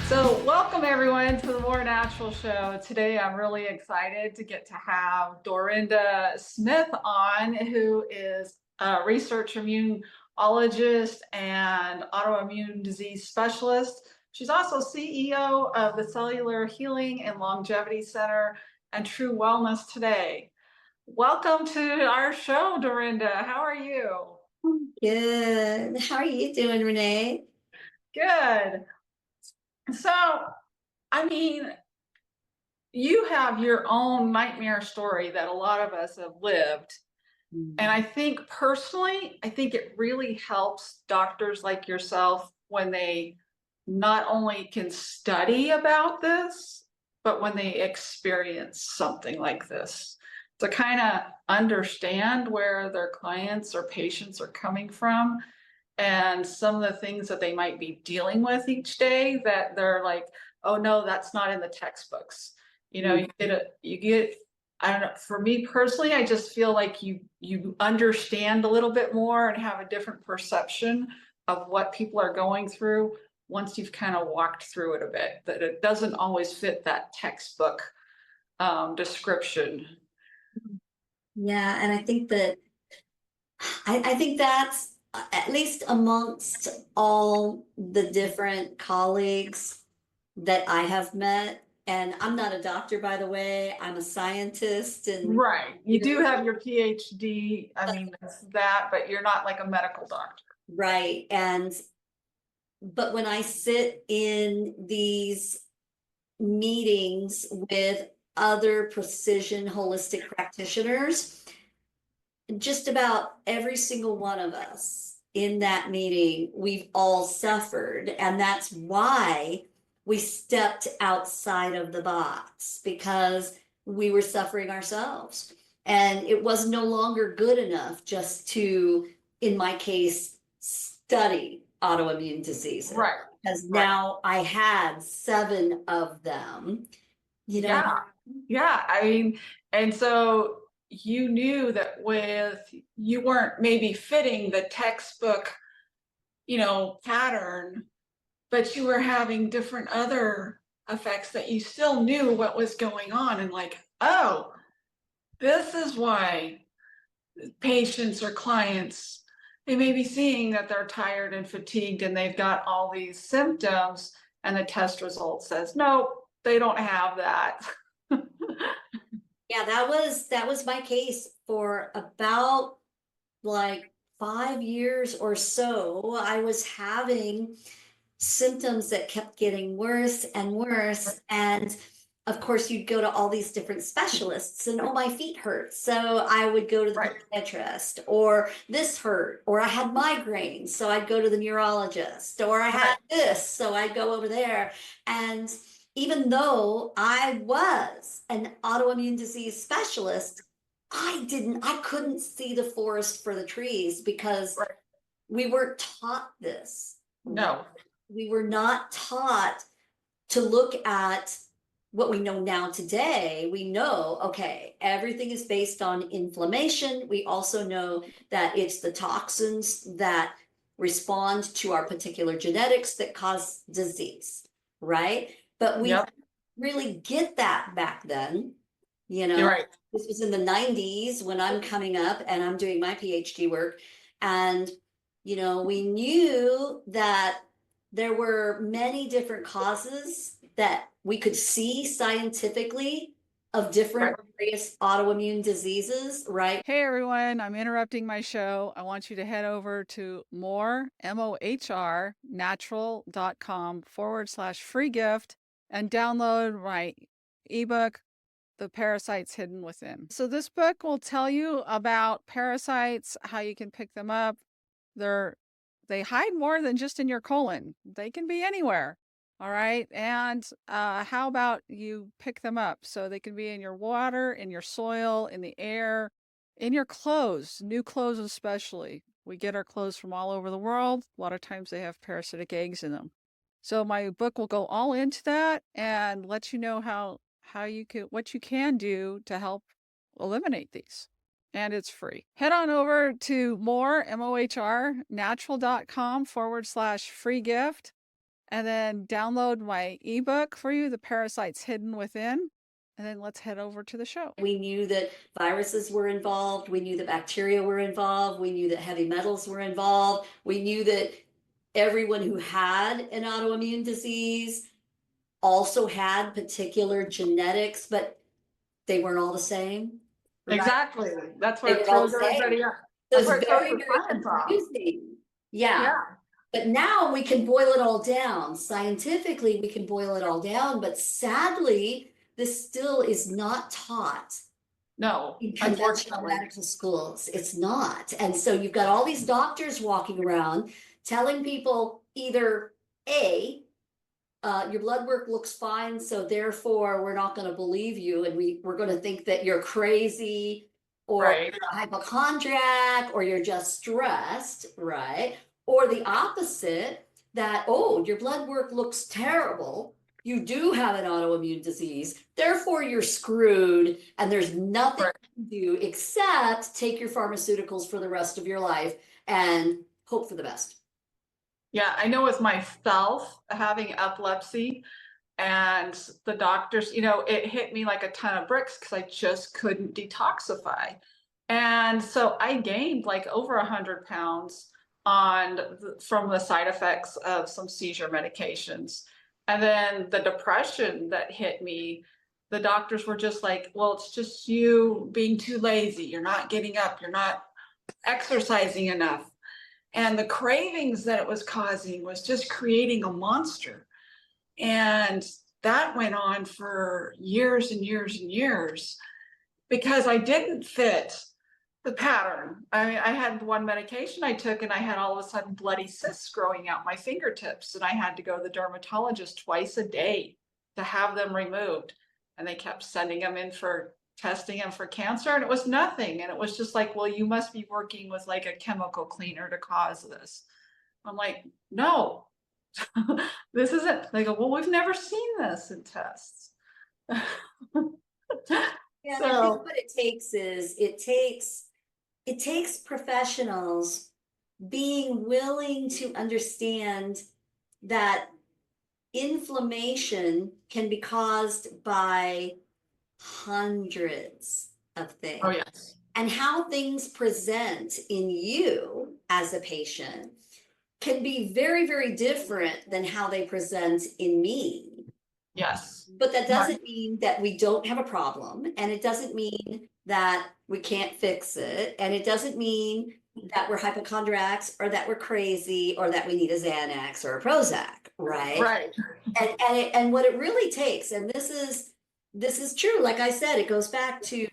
So welcome everyone to the More Natural Show. Today I'm really excited to get to have Dorinda Smith on, who is a research immunologist and autoimmune disease specialist. She's also CEO of the Cellular Healing and Longevity Center and True Wellness today. Welcome to our show, Dorinda. How are you? Good. How are you doing, Renee? Good. So, I mean, you have your own nightmare story that a lot of us have lived. And I think personally, I think it really helps doctors like yourself when they not only can study about this, but when they experience something like this to kind of understand where their clients or patients are coming from and some of the things that they might be dealing with each day that they're like, oh no, that's not in the textbooks. You get I don't know, for me personally, I just feel like you understand a little bit more and have a different perception of what people are going through once you've kind of walked through it a bit, that it doesn't always fit that textbook description. Yeah, and I think that I think that's at least amongst all the different colleagues that I have met. And I'm not a doctor, by the way. I'm a scientist, and Right. You do have your PhD. I mean, that's that, but you're not like a medical doctor. right. But when I sit in these meetings with other precision holistic practitioners, just about every single one of us in that meeting, we've all suffered. And that's why we stepped outside of the box, because we were suffering ourselves. And it was no longer good enough just to, in my case, study autoimmune diseases. Right. Because Right. now I had 7 of them, you know. Yeah. Yeah. I mean, and so you knew that you weren't maybe fitting the textbook, pattern, but you were having different other effects that you still knew what was going on and like, oh, this is why patients or clients, they may be seeing that they're tired and fatigued and they've got all these symptoms and the test result says, no, they don't have that. Yeah, that was my case for about like 5 years or so. I was having symptoms that kept getting worse and worse. And of course, you'd go to all these different specialists, and oh, my feet hurt. So I would go to the Right. podiatrist, or this hurt, or I had migraines. So I'd go to the neurologist, or I had this. So I'd go over there. And even though I was an autoimmune disease specialist, I couldn't see the forest for the trees, because Right. we weren't taught this. No. We were not taught to look at what we know now today. We know, okay, everything is based on inflammation. We also know that it's the toxins that respond to our particular genetics that cause disease, right? But we Yep. didn't really get that back then. You're right. This was in the 90s when I'm coming up and I'm doing my PhD work. And, we knew that there were many different causes that we could see scientifically of different various autoimmune diseases, right? Hey everyone, I'm interrupting my show. I want you to head over to Mohr, Mohr, natural.com/free gift and download my ebook, The Parasites Hidden Within. So this book will tell you about parasites, how you can pick them up. They hide more than just in your colon. They can be anywhere. All right. And how about you pick them up so they can be in your water, in your soil, in the air, in your clothes, new clothes especially. We get our clothes from all over the world. A lot of times they have parasitic eggs in them. So my book will go all into that and let you know what you can do to help eliminate these. And it's free. Head on over to Mohr, Mohr, natural.com/free gift and then download my ebook for you, The Parasites Hidden Within. And then let's head over to the show. We knew that viruses were involved. We knew that bacteria were involved. We knew that heavy metals were involved. We knew that everyone who had an autoimmune disease also had particular genetics, but they weren't all the same. Right? Exactly. That's They what were all throws the same. everybody up. So That's it's what throws very, the very science off. confusing. Yeah. Yeah. But now we can boil it all down. Scientifically, we can boil it all down, but sadly, this still is not taught No, in conventional unfortunately. medical schools. It's not. And so you've got all these doctors walking around telling people either A, your blood work looks fine, so therefore we're not going to believe you, and we're going to think that you're crazy, or Right. you're a hypochondriac, or you're just stressed, right? Or the opposite, that, oh, your blood work looks terrible, you do have an autoimmune disease, therefore you're screwed, and there's nothing Right. you can do except take your pharmaceuticals for the rest of your life and hope for the best. Yeah, I know with myself having epilepsy and the doctors, you know, it hit me like a ton of bricks because I just couldn't detoxify. And so I gained like over 100 pounds from the side effects of some seizure medications. And then the depression that hit me, the doctors were just like, well, it's just you being too lazy. You're not getting up. You're not exercising enough. And the cravings that it was causing was just creating a monster. And that went on for years and years and years because I didn't fit the pattern. I mean, I had one medication I took and I had all of a sudden bloody cysts growing out my fingertips, and I had to go to the dermatologist twice a day to have them removed. And they kept sending them in for testing them for cancer, and it was nothing. And it was just like, well, you must be working with like a chemical cleaner to cause this. I'm like, no, this isn't. They go, well, we've never seen this in tests. Yeah, I So think what it takes is it takes professionals being willing to understand that inflammation can be caused by hundreds of things. oh yes. And how things present in you as a patient can be very, very different than how they present in me. Yes. But that doesn't mean that we don't have a problem, and it doesn't mean that we can't fix it, and it doesn't mean that we're hypochondriacs or that we're crazy or that we need a Xanax or a Prozac, right? Right. And what it really takes, and this is true, like I said, it goes back to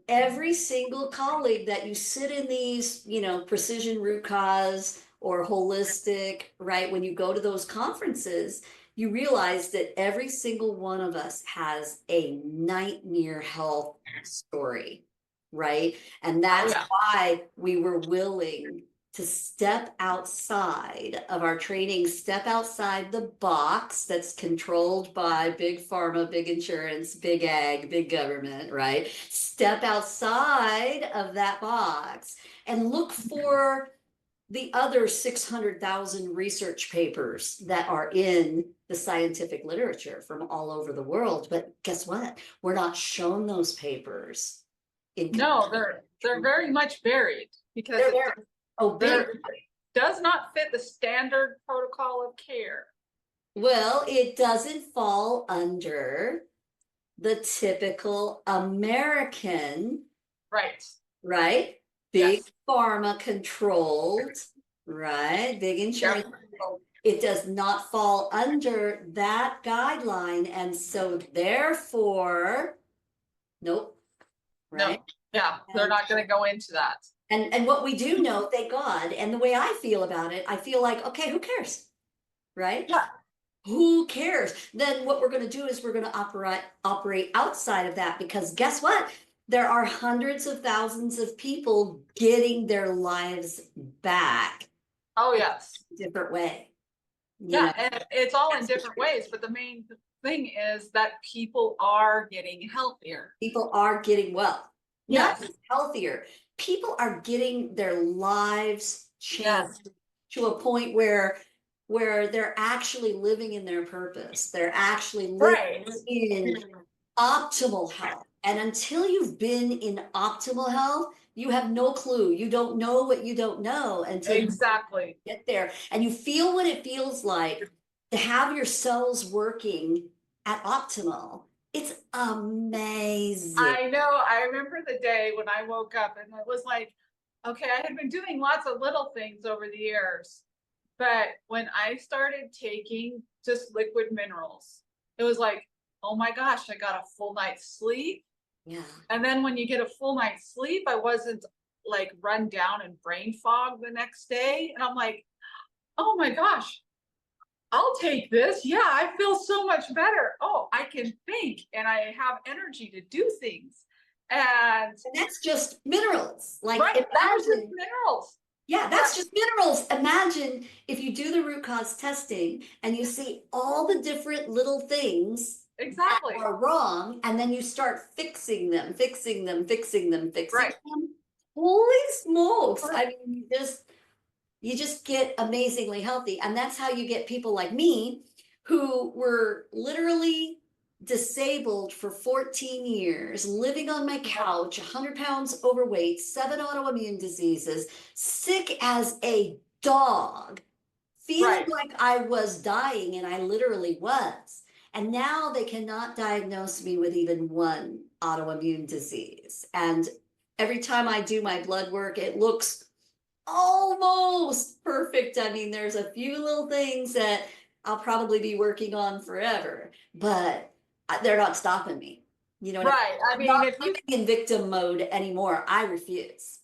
every single colleague that you sit in these, precision root cause or holistic, right? When you go to those conferences, you realize that every single one of us has a nightmare health story, right? And that's why we were willing to step outside of our training, step outside the box that's controlled by big pharma, big insurance, big ag, big government, right? Step outside of that box and look for the other 600,000 research papers that are in the scientific literature from all over the world. But guess what? We're not shown those papers. No, they're very much buried because it does not fit the standard protocol of care. Well, it doesn't fall under the typical American, right? Big pharma controlled, right? Big insurance. It does not fall under that guideline. And so therefore, nope. Right? No. Yeah, they're not going to go into that. And what we do know, thank God, and the way I feel about it, I feel like, okay, who cares? Right? Yeah. Who cares? Then what we're going to do is we're going to operate outside of that, because guess what? There are hundreds of thousands of people getting their lives back. Oh, yes. Different way. Yeah, and it's all in different ways, but the main thing is that people are getting healthier. People are getting well. Yes. Not just healthier. People are getting their lives changed to a point where where they're actually living in their purpose. They're actually living Right. in optimal health. And until you've been in optimal health, you have no clue. You don't know what you don't know until Exactly. you get there. And you feel what it feels like to have your cells working at optimal. It's amazing. I know. I remember the day when I woke up and it was like, okay, I had been doing lots of little things over the years, but when I started taking just liquid minerals, it was like, oh my gosh, I got a full night's sleep. Yeah. And then when you get a full night's sleep, I wasn't like run down and brain fog the next day. And I'm like, oh my gosh, I'll take this. Yeah, I feel so much better. Oh, I can think and I have energy to do things. And that's just minerals. Like right, that was just imagine, minerals. yeah, that's just minerals. Imagine if you do the root cause testing and you see all the different little things Exactly. that are wrong, and then you start fixing them. Right. Holy smokes. I mean, you just get amazingly healthy. And that's how you get people like me who were literally disabled for 14 years, living on my couch, 100 pounds overweight, 7 autoimmune diseases, sick as a dog, feeling Right. like I was dying, and I literally was. And now they cannot diagnose me with even one autoimmune disease. And every time I do my blood work, it looks almost perfect. I mean, there's a few little things that I'll probably be working on forever, but they're not stopping me. You know what Right. I I'm mean, not if you living in victim mode anymore. I refuse.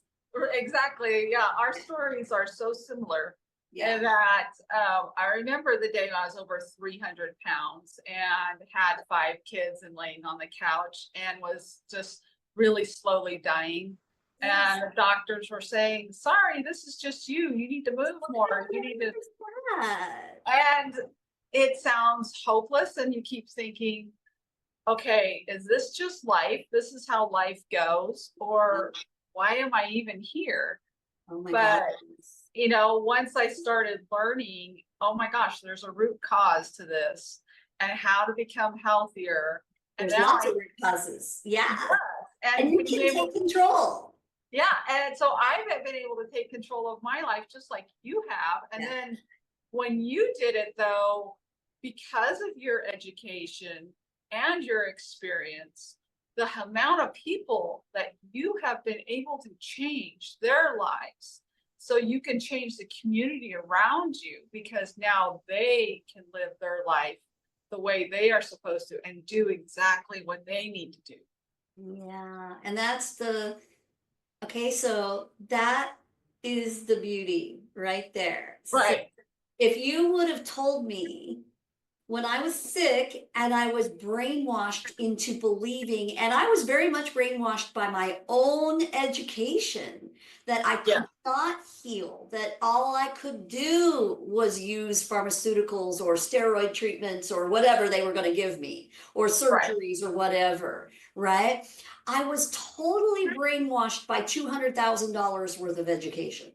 exactly, yeah, our stories are so similar. Yeah. And that I remember the day I was over 300 pounds and had 5 kids and laying on the couch and was just really slowly dying. Yes. And the doctors were saying, sorry, this is just you. You need to move more. You need to. And it sounds hopeless. And you keep thinking, okay, is this just life? This is how life goes? Or why am I even here? Oh my But, God. you know, once I started learning, oh my gosh, there's a root cause to this and how to become healthier. And There's now lots of root causes. Yeah. And you can take control. yeah. And so I've been able to take control of my life just like you have. And Yeah. then when you did it, though, because of your education and your experience, the amount of people that you have been able to change their lives so you can change the community around you because now they can live their life the way they are supposed to and do exactly what they need to do. Yeah. And that's okay, so that is the beauty right there. So Right. if you would have told me when I was sick and I was brainwashed into believing, and I was very much brainwashed by my own education, that I could not heal, that all I could do was use pharmaceuticals or steroid treatments or whatever they were going to give me, or surgeries or whatever, right? I was totally brainwashed by $200,000 worth of education.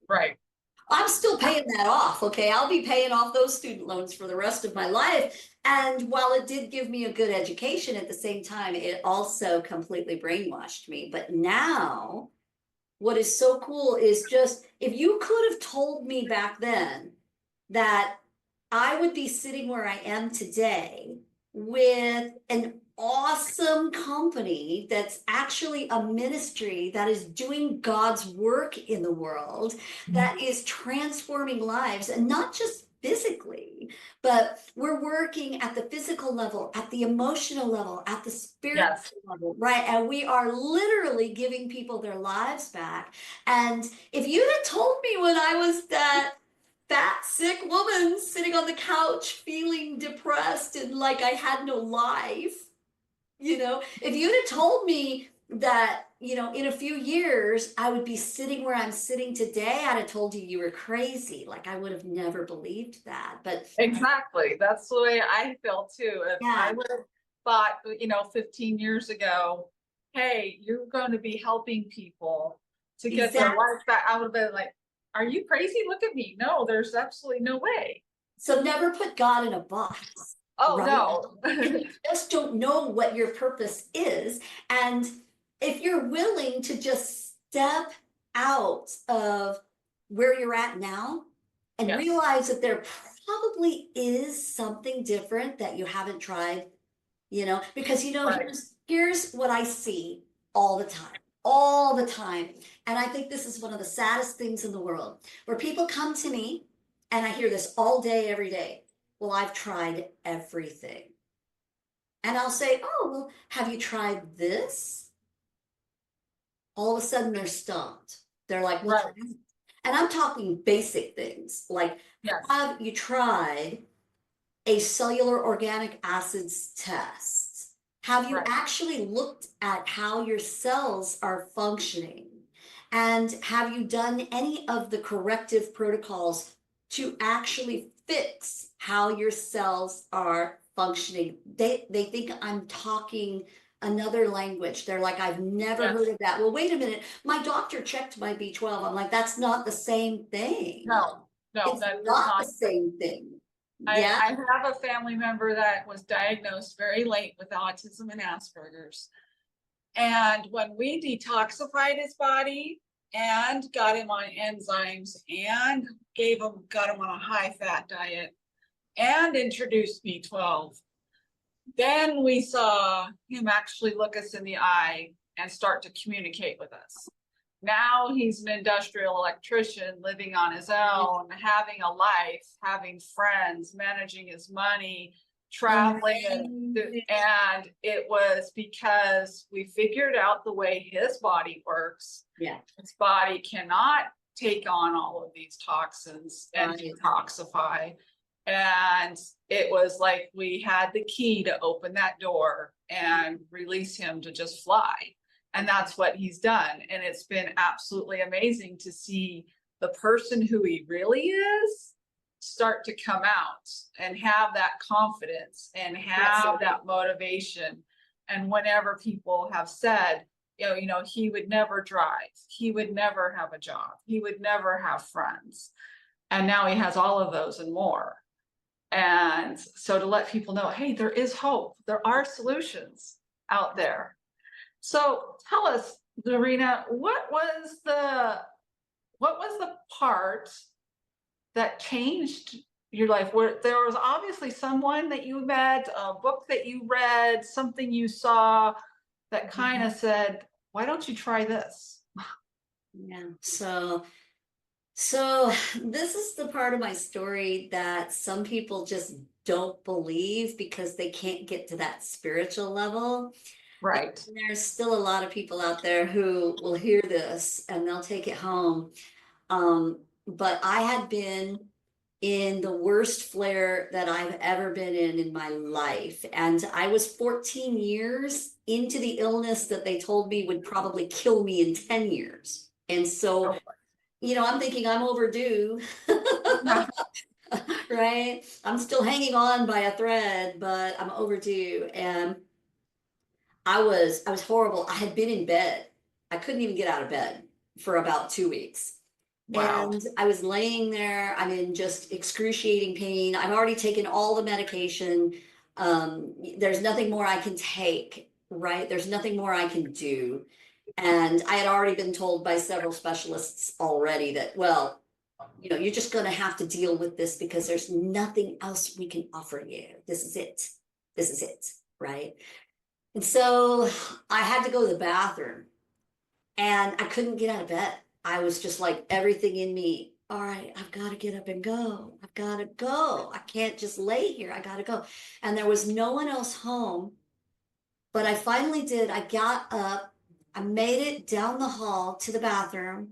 Right. I'm still paying that off, okay? I'll be paying off those student loans for the rest of my life. And while it did give me a good education at the same time, it also completely brainwashed me. But now, what is so cool is just if you could have told me back then that I would be sitting where I am today with an awesome company that's actually a ministry that is doing God's work in the world, that is transforming lives, and not just physically, but we're working at the physical level, at the emotional level, at the spiritual level, right? And we are literally giving people their lives back. And if you'd have told me when I was that fat, sick woman sitting on the couch feeling depressed and like I had no life, if you'd have told me that, in a few years I would be sitting where I'm sitting today, I'd have told you you were crazy. Like I would have never believed that. But exactly, that's the way I feel too. If I would have thought, 15 years ago, hey, you're going to be helping people to get their life back, I would have been like, are you crazy? Look at me. No, there's absolutely no way. So never put God in a box. Oh, Right? no. You just don't know what your purpose is. And if you're willing to just step out of where you're at now and Yes. realize that there probably is something different that you haven't tried, because Right. here's what I see all the time. All the time. And I think this is one of the saddest things in the world, where people come to me, and I hear this all day, every day. Well, I've tried everything. And I'll say, oh, well, have you tried this? All of a sudden they're stumped. They're like, well, Right. and I'm talking basic things like, Yes. have you tried a cellular organic acids test? Have you Right. actually looked at how your cells are functioning? And have you done any of the corrective protocols to actually fix how your cells are functioning? They think I'm talking another language. They're like, I've never Yes. heard of that. Well, wait a minute. My doctor checked my B12. I'm like, that's not the same thing. No, It's that does not not. the same thing. I Yeah. have a family member that was diagnosed very late with autism and Asperger's. And when we detoxified his body and got him on enzymes and got him on a high fat diet and introduced B12, then we saw him actually look us in the eye and start to communicate with us. Now he's an industrial electrician living on his own, having a life, having friends, managing his money, traveling. And it was because we figured out the way his body works. Yeah. His body cannot take on all of these toxins and detoxify. And it was like we had the key to open that door and release him to just fly. And that's what he's done. And it's been absolutely amazing to see the person who he really is start to come out and have that confidence and have that motivation. And whenever people have said, he would never drive, he would never have a job, he would never have friends. And now he has all of those and more. And so to let people know, hey, there is hope. There are solutions out there. So tell us, Dorinda, what was the part that changed your life? Where there was obviously someone that you met, a book that you read, something you saw that kind of said, why don't you try this? Yeah. So this is the part of my story that some people just don't believe because they can't get to that spiritual level. Right. And there's still a lot of people out there who will hear this and they'll take it home. But I had been in the worst flare that I've ever been in my life. And I was 14 years into the illness that they told me would probably kill me in 10 years. And so, I'm thinking I'm overdue. Right? I'm still hanging on by a thread, but I'm overdue. And I was horrible. I had been in bed. I couldn't even get out of bed for about 2 weeks. Wow. And I was laying there. I'm in just excruciating pain. I've already taken all the medication. There's nothing more I can take, right? There's nothing more I can do. And I had already been told by several specialists already that, well, you're just going to have to deal with this because there's nothing else we can offer you. This is it. This is it, right? And so I had to go to the bathroom and I couldn't get out of bed. I was just like everything in me. All right, I've got to get up and go. I've got to go. I can't just lay here. I got to go. And there was no one else home, but I finally did. I got up. I made it down the hall to the bathroom.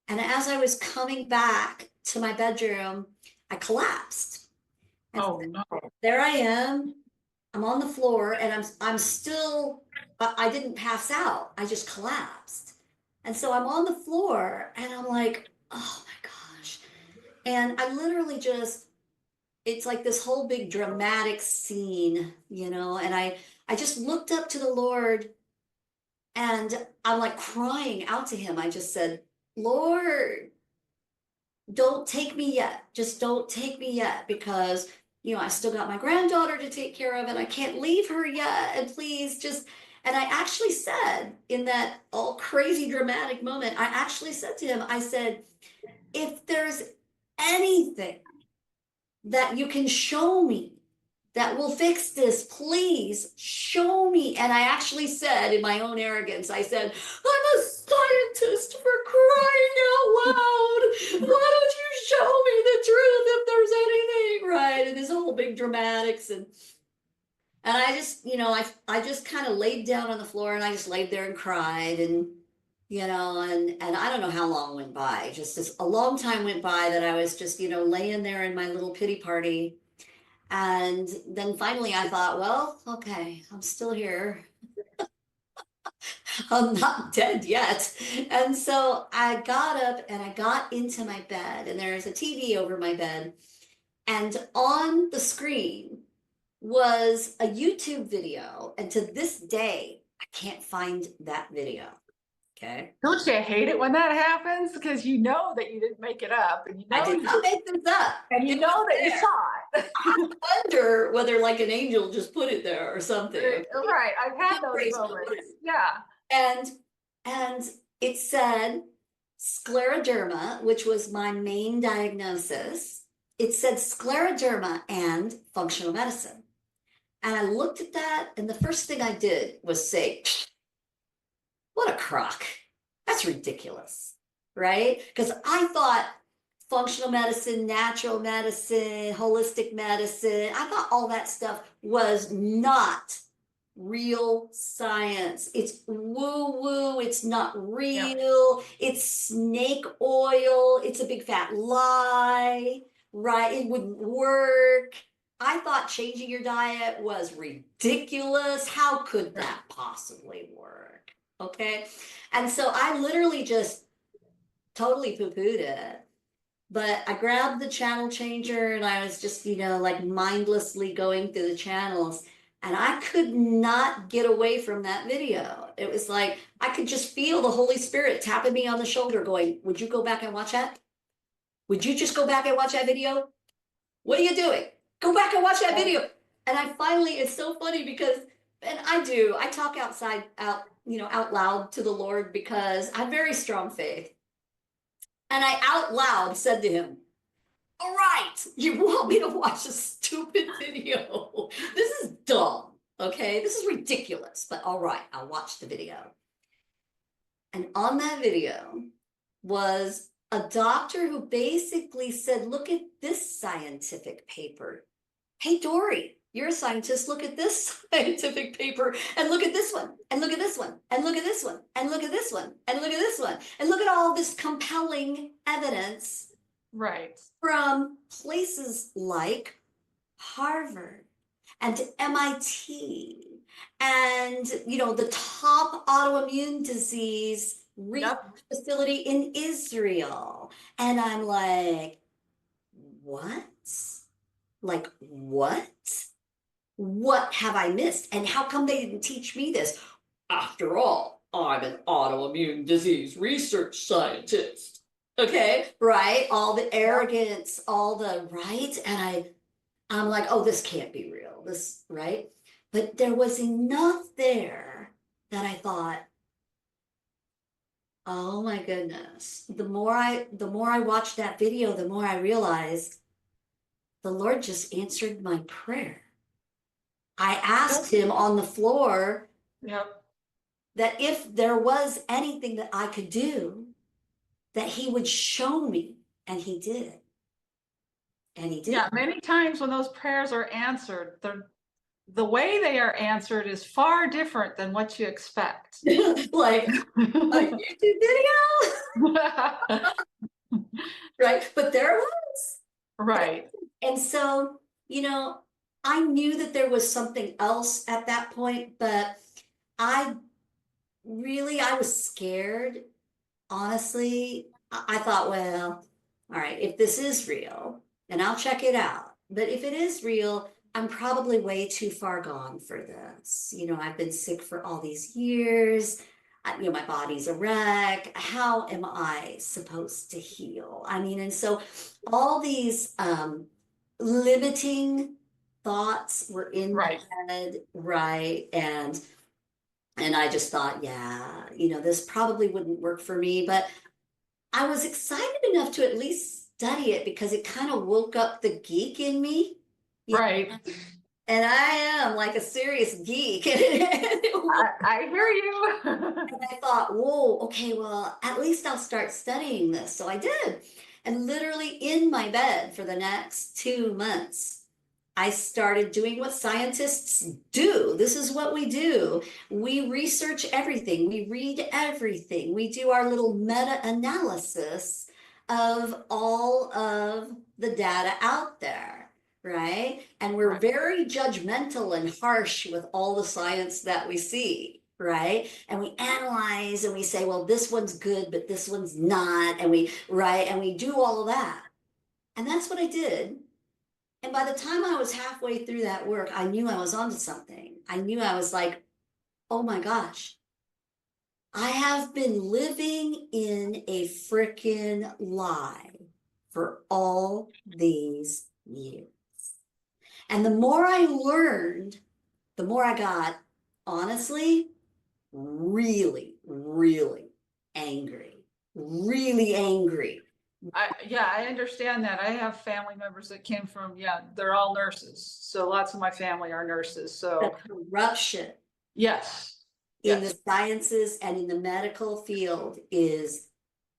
And as I was coming back to my bedroom, I collapsed. And Oh no. there I am. I'm on the floor and I'm still, I didn't pass out. I just collapsed. And so I'm on the floor and I'm like, oh my gosh. And I literally it's like this whole big dramatic scene, and I just looked up to the Lord and I'm like crying out to him. I just said, Lord, don't take me yet. Just don't take me yet, because, I still got my granddaughter to take care of and I can't leave her yet. And please just, and I actually said in that all crazy dramatic moment, I actually said to him, I said, if there's anything that you can show me that will fix this, please show me. And I actually said, in my own arrogance, I said, I'm a scientist, for crying out loud. Why don't you show me the truth if there's anything, right? And this whole big dramatics. And I just, I just kind of laid down on the floor and I just laid there and cried. And and I don't know how long went by, just as a long time went by that I was just, laying there in my little pity party. And then finally I thought, well, okay, I'm still here. I'm not dead yet. And so I got up and I got into my bed, and there's a TV over my bed. And on the screen was a YouTube video. And to this day, I can't find that video. Okay. Don't you hate it when that happens? Because you know that you didn't make it up, and I did not make this up. and you know that you saw it. I wonder whether like an angel just put it there or something. Right. I've had those moments. Yeah. And it said scleroderma, which was my main diagnosis. It said scleroderma and functional medicine. And I looked at that, and the first thing I did was say, what a crock. That's ridiculous, right? Because I thought functional medicine, natural medicine, holistic medicine, I thought all that stuff was not real science. It's woo-woo, it's not real, it's snake oil, it's a big fat lie, right? It wouldn't work. I thought changing your diet was ridiculous. How could that possibly work? Okay. And so I literally just totally poo-pooed it. But I grabbed the channel changer and I was just, like mindlessly going through the channels, and I could not get away from that video. It was like, I could just feel the Holy Spirit tapping me on the shoulder going, would you go back and watch that? Would you just go back and watch that video? What are you doing? Go back and watch that video. And I finally, it's so funny because, and I talk out loud to the Lord because I have very strong faith. And I out loud said to him, all right, you want me to watch a stupid video? This is dumb, okay? This is ridiculous, but all right, I'll watch the video. And on that video was a doctor who basically said, look at this scientific paper. Hey, Dory, you're a scientist. Look at this scientific paper, and look at this one, and look at this one, and look at this one, and look at this one, and look at this one, and look at all this compelling evidence. Right. From places like Harvard and MIT and, the top autoimmune disease research facility in Israel. And I'm like, what? Like, what? What have I missed? And how come they didn't teach me this? After all, I'm an autoimmune disease research scientist. Okay, right? All the arrogance, all the right. And I'm like, oh, this can't be real. This, right? But there was enough there that I thought, oh my goodness. The more I watched that video, the more I realized the Lord just answered my prayer. I asked him on the floor that if there was anything that I could do, that he would show me, and he did. And he did. Yeah, many times when those prayers are answered, the way they are answered is far different than what you expect. Like a YouTube video? Right, but there it was. Right. And so, I knew that there was something else at that point, but I was scared. Honestly, I thought, well, all right, if this is real, then I'll check it out. But if it is real, I'm probably way too far gone for this. I've been sick for all these years. My body's a wreck. How am I supposed to heal? I mean, and so all these limiting thoughts were in my Right. head, right? And I just thought, yeah, this probably wouldn't work for me, but I was excited enough to at least study it because it kind of woke up the geek in me. you Right. And I am like a serious geek. And I hear you. I thought, whoa, okay, well, at least I'll start studying this. So I did. And literally in my bed for the next 2 months, I started doing what scientists do. This is what we do. We research everything, we read everything, we do our little meta analysis of all of the data out there, right? And we're Right. very judgmental and harsh with all the science that we see. Right. And we analyze and we say, well, this one's good, but this one's not. And we do all of that. And that's what I did. And by the time I was halfway through that work, I knew I was onto something. I knew I was like, oh my gosh, I have been living in a freaking lie for all these years. And the more I learned, the more I got, honestly, really, really angry. Really angry. I understand that. I have family members that came from, they're all nurses. So lots of my family are nurses. The So corruption yes. in Yes. the sciences and in the medical field is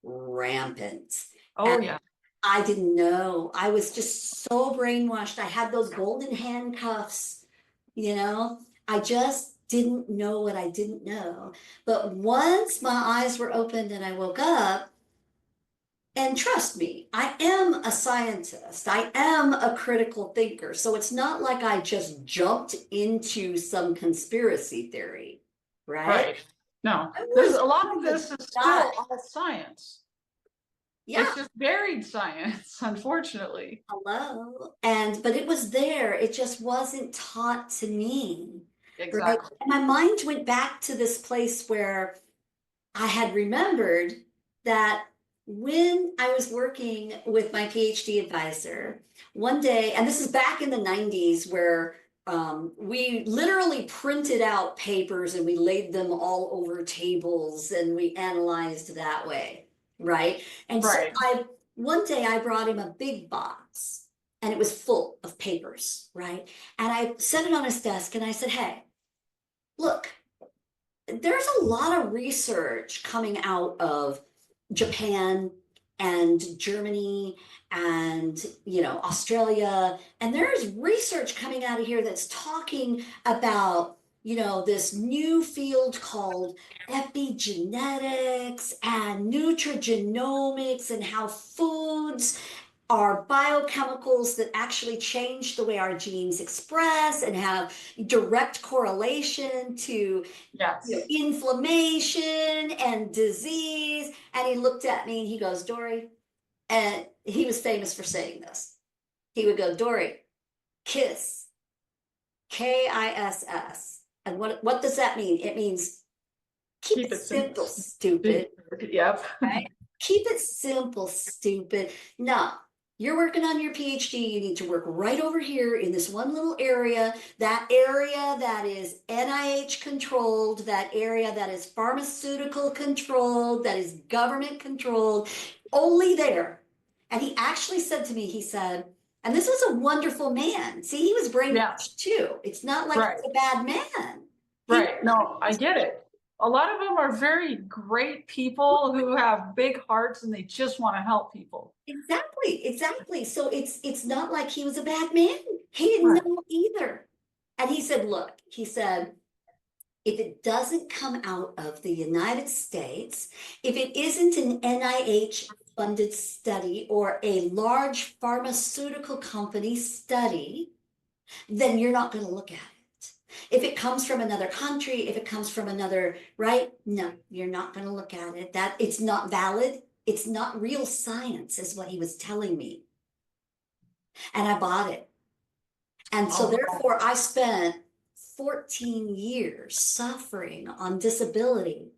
rampant. Oh, And yeah. I didn't know. I was just so brainwashed. I had those golden handcuffs, I just didn't know what I didn't know. But once my eyes were opened and I woke up, and trust me, I am a scientist. I am a critical thinker. So it's not like I just jumped into some conspiracy theory, right? Right. No, I there's was a lot of really this is not. still all science. Yeah, It's just buried science, unfortunately. hello. But it was there. It just wasn't taught to me, right? Exactly. And my mind went back to this place where I had remembered that when I was working with my PhD advisor one day, and this is back in the 90s where we literally printed out papers and we laid them all over tables and we analyzed that way, right? And so Right. one day I brought him a big box and it was full of papers, right? And I set it on his desk and I said, hey, look, there's a lot of research coming out of Japan and Germany and Australia, and there's research coming out of here that's talking about this new field called epigenetics and nutrigenomics and how foods are biochemicals that actually change the way our genes express and have direct correlation to Yes. inflammation and disease. And he looked at me and he goes, Dory, and he was famous for saying this. He would go, Dory, KISS, KISS. And what does that mean? It means keep it simple, stupid. Yep. Right? Keep it simple, stupid. No, you're working on your PhD. You need to work right over here in this one little area that is NIH controlled, that area that is pharmaceutical controlled, that is government controlled, only there. And he actually said to me, he said, and this was a wonderful man. See, he was brainwashed too. It's not like Right. he's a bad man. Right. No, I get it. A lot of them are very great people who have big hearts and they just want to help people. Exactly. So it's not like he was a bad man. He didn't Right. know either. And he said, look, he said, if it doesn't come out of the United States, if it isn't an NIH funded study or a large pharmaceutical company study, then you're not going to look at it. If it comes from another country, if it comes from another, right? No, you're not going to look at it. That it's not valid. It's not real science, is what he was telling me. And I bought it. And so therefore I spent 14 years suffering on disability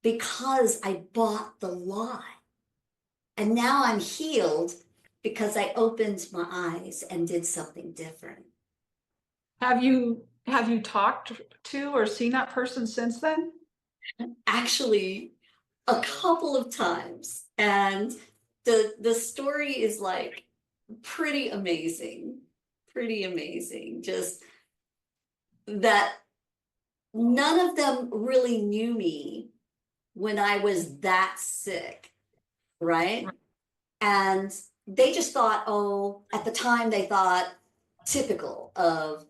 because I bought the lie. And now I'm healed because I opened my eyes and did something different. Have you talked to or seen that person since then? Actually, a couple of times. And the story is like pretty amazing. Pretty amazing. Just that none of them really knew me when I was that sick, right? And they just thought, oh, at the time they thought typical of,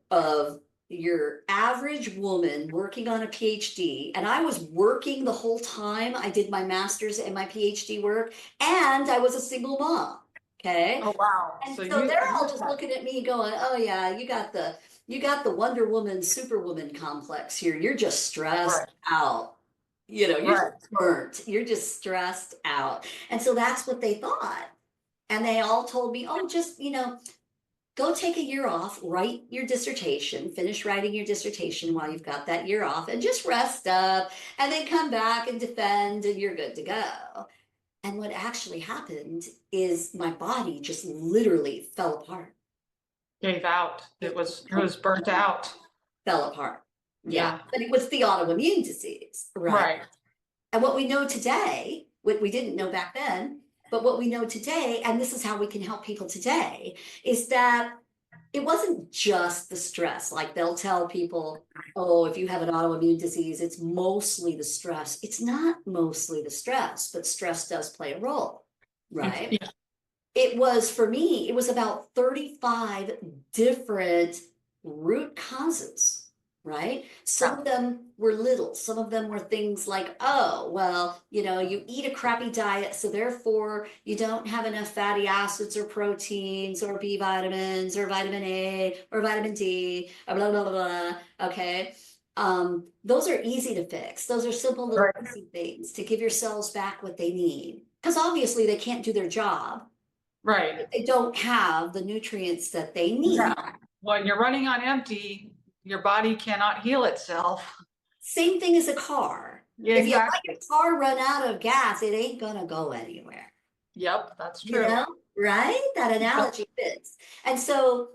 of your average woman working on a PhD. And I was working the whole time I did my master's and my PhD work, and I was a single mom. Okay. Oh, wow. And So so they're all just looking at me going, oh yeah, you got the Wonder Woman, Superwoman complex here. You're just stressed out. You're just burnt. You're just stressed out. And so that's what they thought. And they all told me, oh, just, go take a year off, write your dissertation, finish writing your dissertation while you've got that year off, and just rest up, and then come back and defend, and you're good to go. And what actually happened is my body just literally fell apart. Gave out. It was burnt out. Fell apart. Yeah. But it was the autoimmune disease, right? And what we know today, what we didn't know back then, but what we know today, and this is how we can help people today, is that it wasn't just the stress. Like they'll tell people, oh, if you have an autoimmune disease, it's mostly the stress. It's not mostly the stress, but stress does play a role, right? Yeah. It was, for me, it was about 35 different root causes. Right? Some of them were little, some of them were things like, oh, well, you eat a crappy diet, so therefore you don't have enough fatty acids or proteins or B vitamins or vitamin A or vitamin D or blah, blah, blah, blah. Okay. Those are easy to fix. Those are simple little easy things to give your cells back what they need. Because obviously they can't do their job. Right. They don't have the nutrients that they need. Yeah. When you're running on empty, your body cannot heal itself. Same thing as a car. Yeah, if you let your car run out of gas, it ain't gonna go anywhere. Yep, that's true. Right? That analogy fits. And so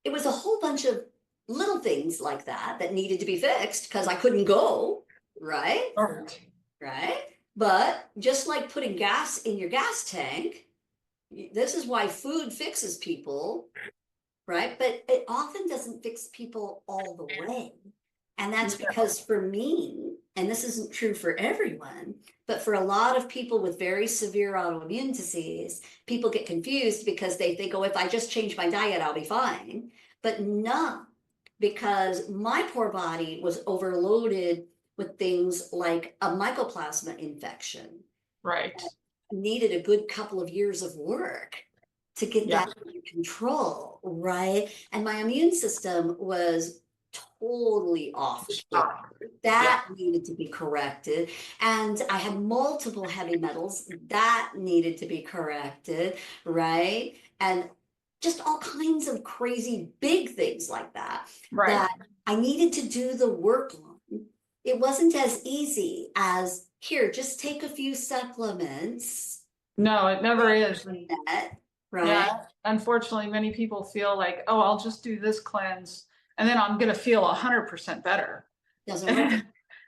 it was a whole bunch of little things like that needed to be fixed because I couldn't go, right? Right? But just like putting gas in your gas tank, this is why food fixes people. Right? But it often doesn't fix people all the way. And that's because for me, and this isn't true for everyone, but for a lot of people with very severe autoimmune disease, people get confused because they think, oh, if I just change my diet, I'll be fine. But no, because my poor body was overloaded with things like a mycoplasma infection. Right. Needed a good couple of years of work to get that under control, right? And my immune system was totally off. That needed to be corrected. And I had multiple heavy metals that needed to be corrected, right? And just all kinds of crazy big things like that, that I needed to do the work on. It wasn't as easy as, here, just take a few supplements. No, it never is. Right. Yeah, unfortunately, many people feel like, oh, I'll just do this cleanse and then I'm going to feel 100% better. Doesn't work.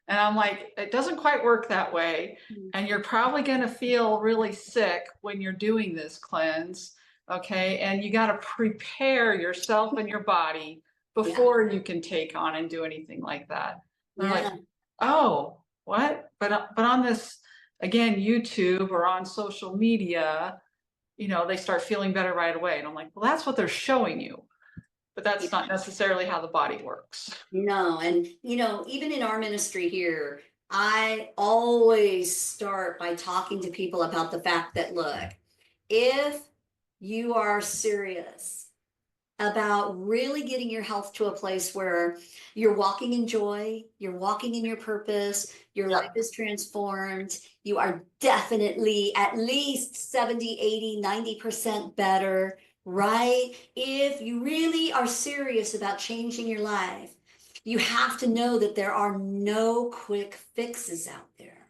And I'm like, it doesn't quite work that way. And you're probably going to feel really sick when you're doing this cleanse. Okay. And you got to prepare yourself and your body before you can take on and do anything like that. They're like, oh, what? But on this, again, YouTube or on social media, they start feeling better right away. And I'm like, well, that's what they're showing you. But that's not necessarily how the body works. No. And, even in our ministry here, I always start by talking to people about the fact that, look, if you are serious about really getting your health to a place where you're walking in joy, you're walking in your purpose, your life is transformed, you are definitely at least 70, 80, 90% better, right? If you really are serious about changing your life, you have to know that there are no quick fixes out there.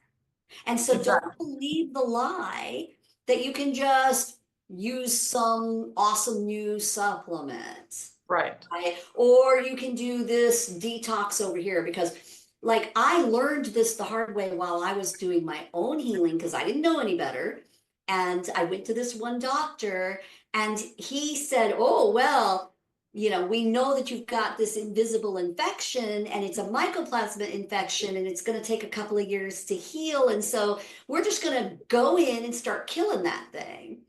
And so don't believe the lie that you can just use some awesome new supplement. Right. Or you can do this detox over here, because like I learned this the hard way while I was doing my own healing because I didn't know any better. And I went to this one doctor and he said, oh, well, we know that you've got this invisible infection and it's a mycoplasma infection and it's going to take a couple of years to heal. And so we're just going to go in and start killing that thing.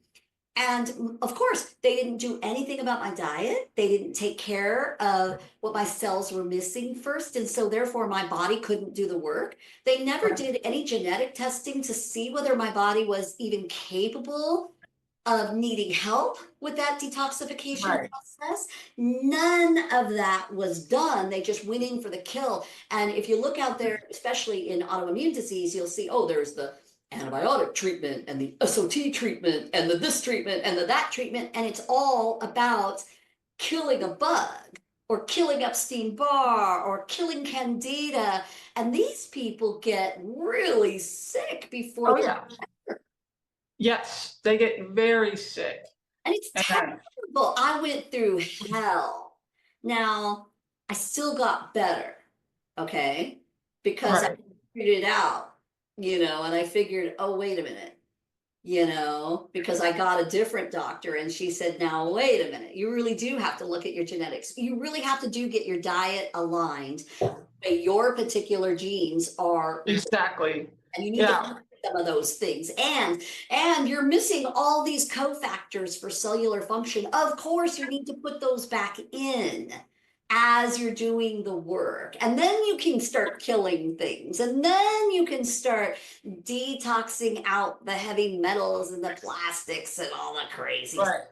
And of course, they didn't do anything about my diet. They didn't take care of what my cells were missing first. And so therefore my body couldn't do the work. They never did any genetic testing to see whether my body was even capable of needing help with that detoxification process. None of that was done. They just went in for the kill. And if you look out there, especially in autoimmune disease, you'll see, oh, there's the antibiotic treatment and the SOT treatment and the this treatment and the that treatment. And it's all about killing a bug or killing Epstein-Barr or killing Candida. And these people get really sick before Yes, they get very sick. And it's terrible. I went through hell. Now, I still got better, okay? Because I figured it out, and I figured, oh, wait a minute, because I got a different doctor and she said, now, wait a minute, you really do have to look at your genetics. You really have to get your diet aligned with your particular genes are. Exactly. And you need to some of those things, and you're missing all these cofactors for cellular function. Of course, you need to put those back in as you're doing the work, and then you can start killing things, and then you can start detoxing out the heavy metals and the plastics and all the crazy stuff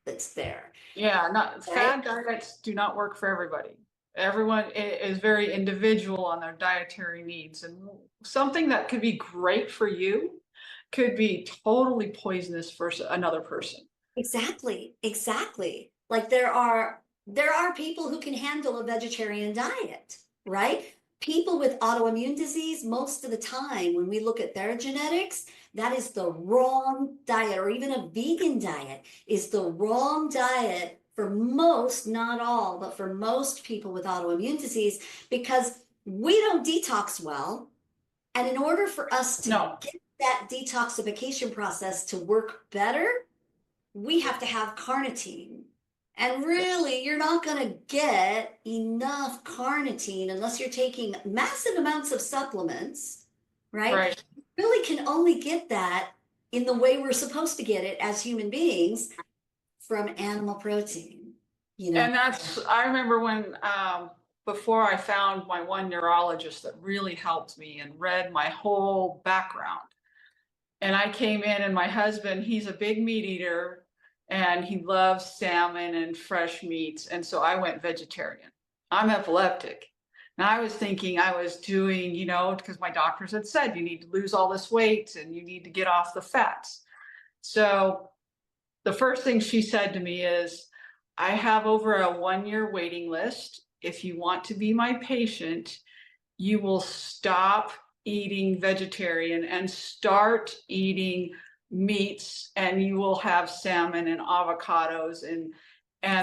that's there. Fad diets do not work for everybody. Everyone is very individual on their dietary needs, and something that could be great for you could be totally poisonous for another person. Exactly. Like there are people who can handle a vegetarian diet, right? People with autoimmune disease, most of the time when we look at their genetics, that is the wrong diet, or even a vegan diet is the wrong diet for most, not all, but for most people with autoimmune disease, because we don't detox well. And in order for us to get that detoxification process to work better, we have to have carnitine. And really, you're not going to get enough carnitine unless you're taking massive amounts of supplements, right? You really can only get that in the way we're supposed to get it as human beings, from animal protein, And I remember when, before I found my one neurologist that really helped me and read my whole background. And I came in, and my husband, he's a big meat eater and he loves salmon and fresh meats. And so I went vegetarian. I'm epileptic. And I was thinking I was doing, because my doctors had said, you need to lose all this weight and you need to get off the fats. So the first thing she said to me is, I have over a 1-year waiting list. If you want to be my patient, you will stop eating vegetarian and start eating meats, and you will have salmon and avocados. And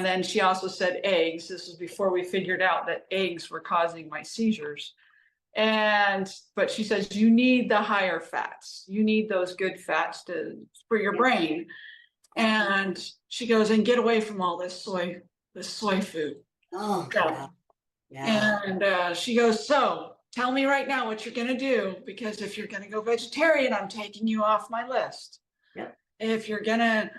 then she also said eggs. This was before we figured out that eggs were causing my seizures. But she says, you need the higher fats. You need those good fats for your brain. And she goes, and get away from all this soy food. Oh, God. Yeah. And she goes, so tell me right now what you're going to do, because if you're going to go vegetarian, I'm taking you off my list. Yep. If you're going to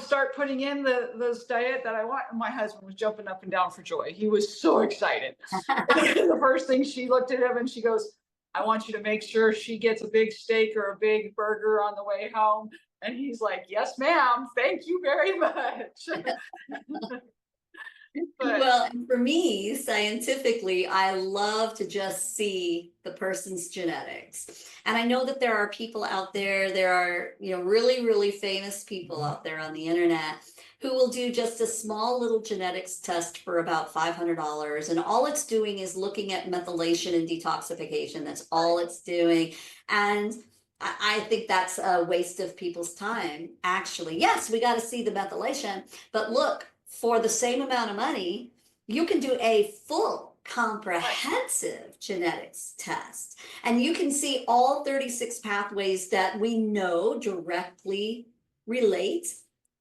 start putting in this diet that I want, my husband was jumping up and down for joy. He was so excited. The first thing, she looked at him and she goes, I want you to make sure she gets a big steak or a big burger on the way home. And he's like, yes, ma'am. Thank you very much. But Well, and for me, scientifically, I love to just see the person's genetics. And I know that there are people out there are, really, really famous people out there on the internet who will do just a small little genetics test for about $500. And all it's doing is looking at methylation and detoxification. That's all it's doing. And I think that's a waste of people's time, actually. Yes, we got to see the methylation, but look, for the same amount of money, you can do a full comprehensive genetics test. And you can see all 36 pathways that we know directly relate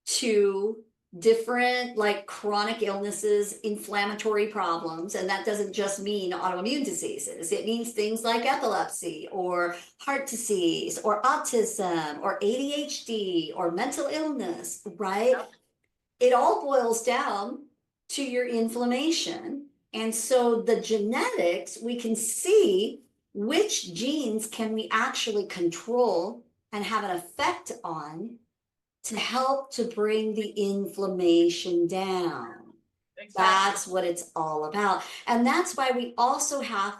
to different like chronic illnesses, inflammatory problems. And that doesn't just mean autoimmune diseases. It means things like epilepsy or heart disease or autism or ADHD or mental illness, right? Yep. It all boils down to your inflammation. And so the genetics, we can see which genes can we actually control and have an effect on to help to bring the inflammation down. exactly. That's what it's all about. And that's why we also have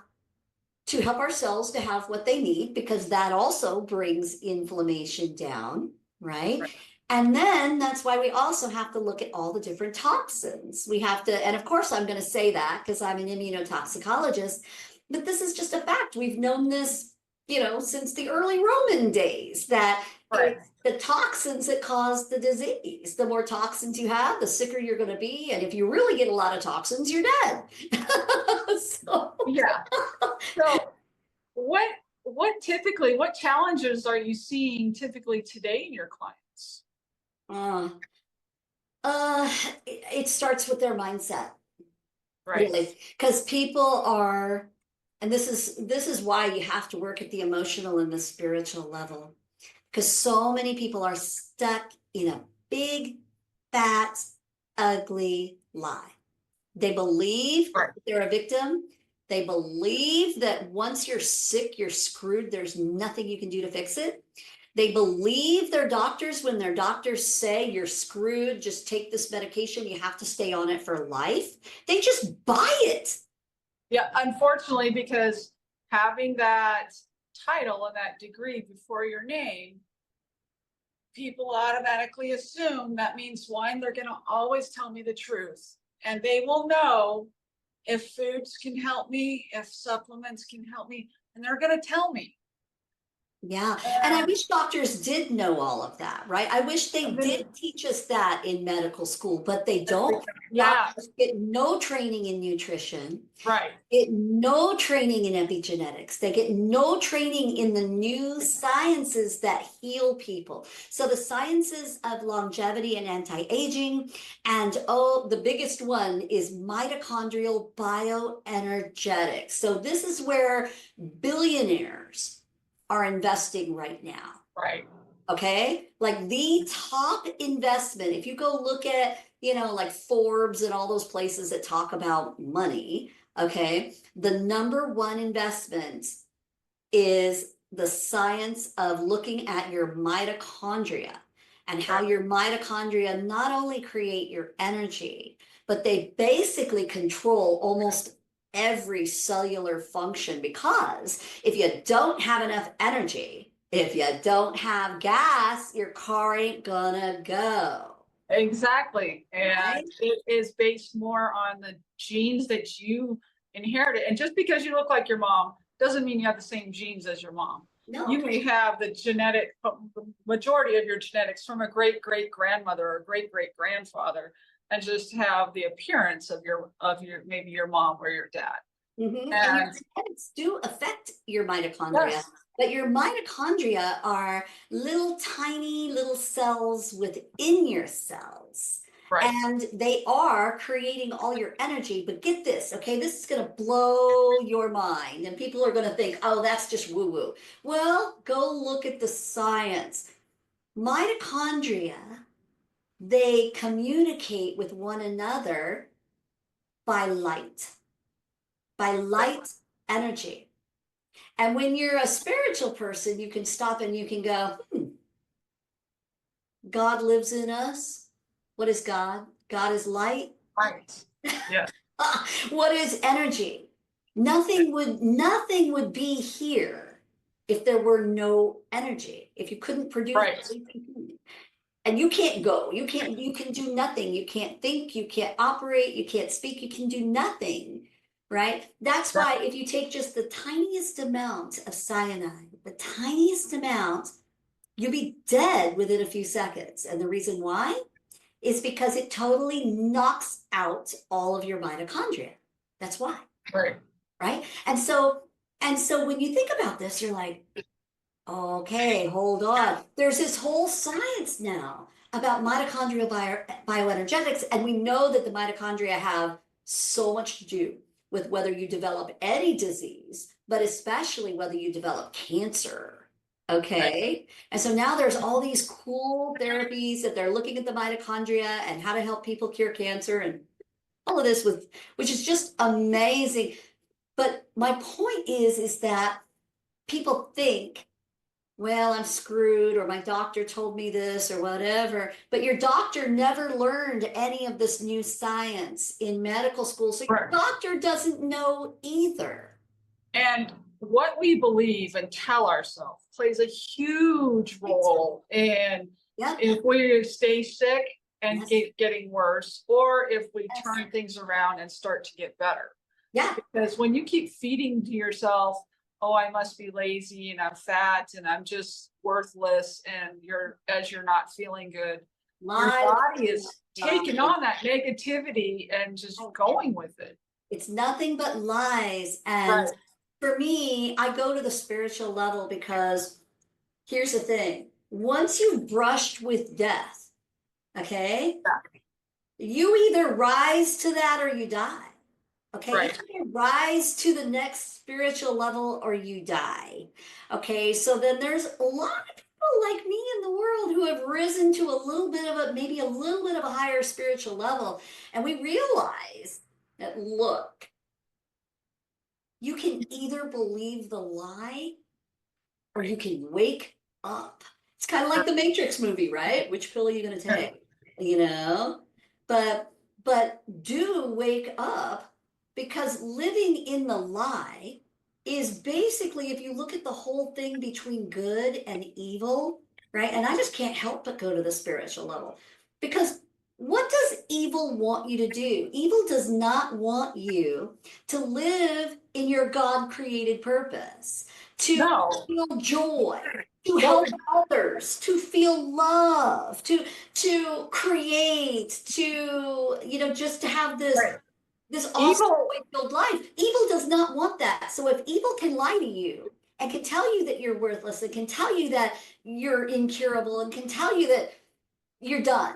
to help ourselves to have what they need, because that also brings inflammation down, right? And then that's why we also have to look at all the different toxins. We have to, and of course I'm going to say that because I'm an immunotoxicologist, but this is just a fact. We've known this, since the early Roman days, that Right. it's the toxins that cause the disease. The more toxins you have, the sicker you're going to be. And if you really get a lot of toxins, you're dead. So, Yeah. So what challenges are you seeing typically today in your clients? it starts with their mindset. Right. Really, because people are, and this is why you have to work at the emotional and the spiritual level, because so many people are stuck in a big, fat, ugly lie. They believe Right. they're a victim. They believe that once you're sick, you're screwed. There's nothing you can do to fix it. They believe their doctors when their doctors say you're screwed, just take this medication, you have to stay on it for life. They just buy it. Yeah, unfortunately, because having that title and that degree before your name, people automatically assume that means one, they're going to always tell me the truth, and they will know if foods can help me, if supplements can help me, and they're going to tell me. Yeah. And I wish doctors did know all of that, right? I wish they did teach us that in medical school, but they don't. Yeah. Doctors get no training in nutrition. Right. Get no training in epigenetics. They get no training in the new sciences that heal people. So the sciences of longevity and anti-aging, and the biggest one is mitochondrial bioenergetics. So this is where billionaires are investing right now. Right. Okay, like the top investment, if you go look at, like Forbes and all those places that talk about money, okay, the number one investment is the science of looking at your mitochondria and how your mitochondria not only create your energy, but they basically control almost every cellular function, because if you don't have enough energy, if you don't have gas, your car ain't gonna go. Exactly. And Right? it is based more on the genes that you inherited. And just because you look like your mom doesn't mean you have the same genes as your mom. No. You may have the majority of your genetics from a great great grandmother or great great grandfather, and just have the appearance of your maybe your mom or your dad. Mm-hmm. And And your genetics do affect your mitochondria. yes, But your mitochondria are tiny little cells within your cells. right. And they are creating all your energy. But get this, okay? This is going to blow your mind. And people are going to think, oh, that's just woo woo. Well, go look at the science. Mitochondria, they communicate with one another by light, energy. And when you're a spiritual person, you can stop and you can go, God lives in us. What is God? God is light. Right. Yeah. What is energy? Nothing would be here if there were no energy. If you couldn't produce Right. anything, and you can't go, you can do nothing. You can't think, you can't operate, you can't speak, you can do nothing, right? That's why if you take just the tiniest amount of cyanide, the tiniest amount, you'll be dead within a few seconds. And the reason why is because it totally knocks out all of your mitochondria. That's why. Right. Right. And so when you think about this, you're like, okay, hold on. There's this whole science now about mitochondrial bioenergetics, and we know that the mitochondria have so much to do with whether you develop any disease, but especially whether you develop cancer. Okay. And so now there's all these cool therapies that they're looking at the mitochondria and how to help people cure cancer and all of this with, which is just amazing. But my point is that people think, well, I'm screwed, or my doctor told me this, or whatever. But your doctor never learned any of this new science in medical school. So your doctor doesn't know either. And what we believe and tell ourselves plays a huge role in if we stay sick and getting worse, or if we turn things around and start to get better. Yeah. Because when you keep feeding to yourself, oh, I must be lazy and I'm fat and I'm just worthless, and you're not feeling good, your body is taking on that negativity and just going with it. It's nothing but lies. And for me, I go to the spiritual level because here's the thing. Once you've brushed with death, okay, you either rise to that or you die. Okay, you either rise to the next spiritual level or you die. Okay, so then there's a lot of people like me in the world who have risen to a little bit of a, maybe a little bit of a higher spiritual level. And we realize that, look, you can either believe the lie or you can wake up. It's kind of like the Matrix movie, right? Which pill are you going to take? You know, but do wake up, because living in the lie is basically, if you look at the whole thing between good and evil, right? And I just can't help but go to the spiritual level, because what does evil want you to do? Evil does not want you to live in your God-created purpose, to feel joy, to help others, to feel love, to create, to, you know, just to have this awesome filled life. Evil does not want that. So if evil can lie to you and can tell you that you're worthless, and can tell you that you're incurable, and can tell you that you're done.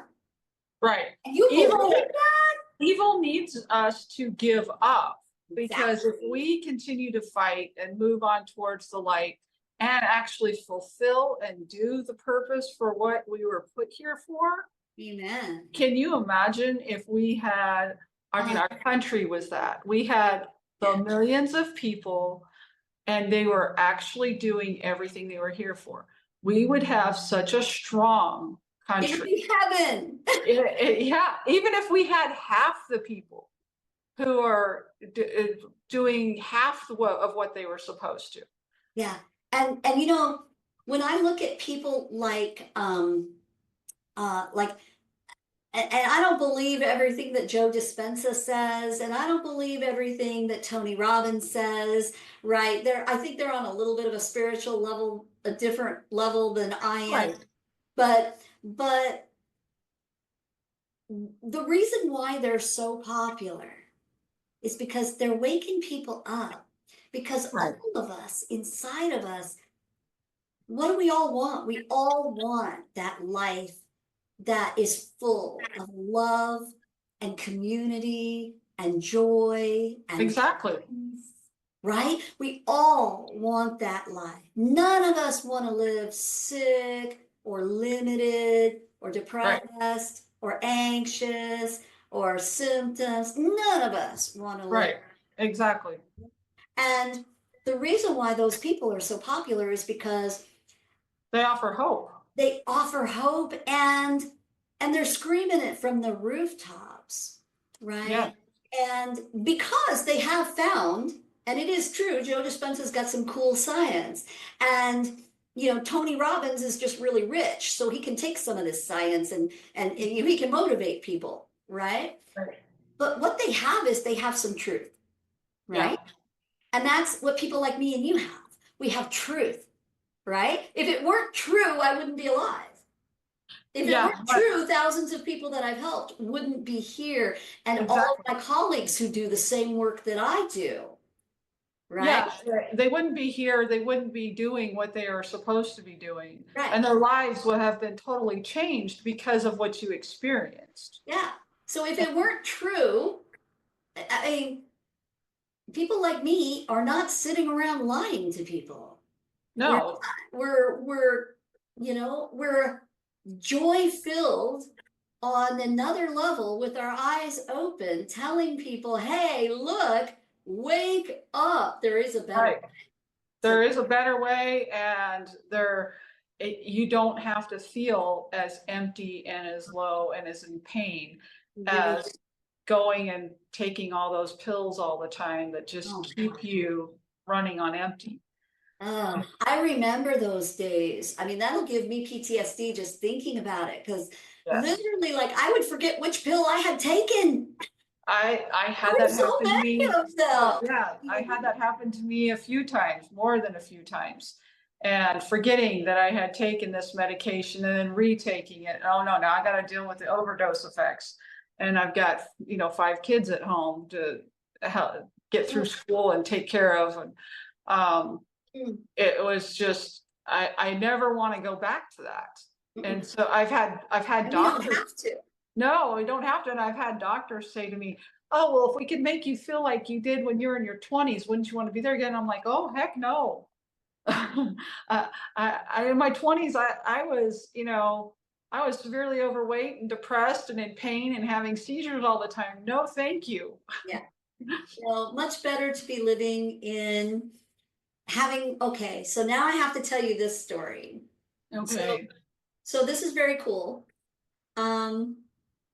Right. And you believe that? Evil needs us to give up, because if we continue to fight and move on towards the light and actually fulfill and do the purpose for what we were put here for. Amen. Can you imagine if we had, I mean, our country was that. We had the millions of people and they were actually doing everything they were here for. We would have such a strong country. It would be heaven. Yeah, even if we had half the people who are doing half of what they were supposed to. Yeah. And you know, when I look at people like and I don't believe everything that Joe Dispenza says, and I don't believe everything that Tony Robbins says, right? I think they're on a little bit of a spiritual level, a different level than I am. But the reason why they're so popular is because they're waking people up. Because all of us, inside of us, what do we all want? We all want that life that is full of love and community and joy and peace, right? We all want that life. None of us want to live sick or limited or depressed or anxious or symptoms. None of us want to live. Right, exactly. And the reason why those people are so popular is because they offer hope. They offer hope, and they're screaming it from the rooftops, right? And because they have found, and it is true, Joe Dispenza's got some cool science. And Tony Robbins is just really rich, so he can take some of this science and he can motivate people, right? Right. But what they have is they have some truth, right? Yeah. And that's what people like me and you have. We have truth, right? If it weren't true, I wouldn't be alive. If it weren't true, thousands of people that I've helped wouldn't be here. And all of my colleagues who do the same work that I do, right? Yeah, they wouldn't be here. They wouldn't be doing what they are supposed to be doing. Right. And their lives would have been totally changed because of what you experienced. Yeah. So if it weren't true, I mean, people like me are not sitting around lying to people. No. We're joy filled on another level with our eyes open, telling people, hey, look, wake up. There is a better way. There is a better way, and you don't have to feel as empty and as low and as in pain as going and taking all those pills all the time that just keep you running on empty. I remember those days. I mean, that'll give me PTSD just thinking about it, because literally, like, I would forget which pill I had taken. I had that happen to me. Yeah, I had that happen to me a few times, more than a few times, and forgetting that I had taken this medication and then retaking it. Oh no, now I got to deal with the overdose effects, and I've got 5 kids at home to get through school and take care of, and it was just I never want to go back to that. And so I've had doctors. You don't have to. No, you don't have to. And I've had doctors say to me, oh, well, if we could make you feel like you did when you were in your 20s, wouldn't you want to be there again? I'm like, oh, heck no. In my 20s, I was, I was severely overweight and depressed and in pain and having seizures all the time. No, thank you. Yeah. Well, much better to be living in okay, so now I have to tell you this story. Okay. So this is very cool. And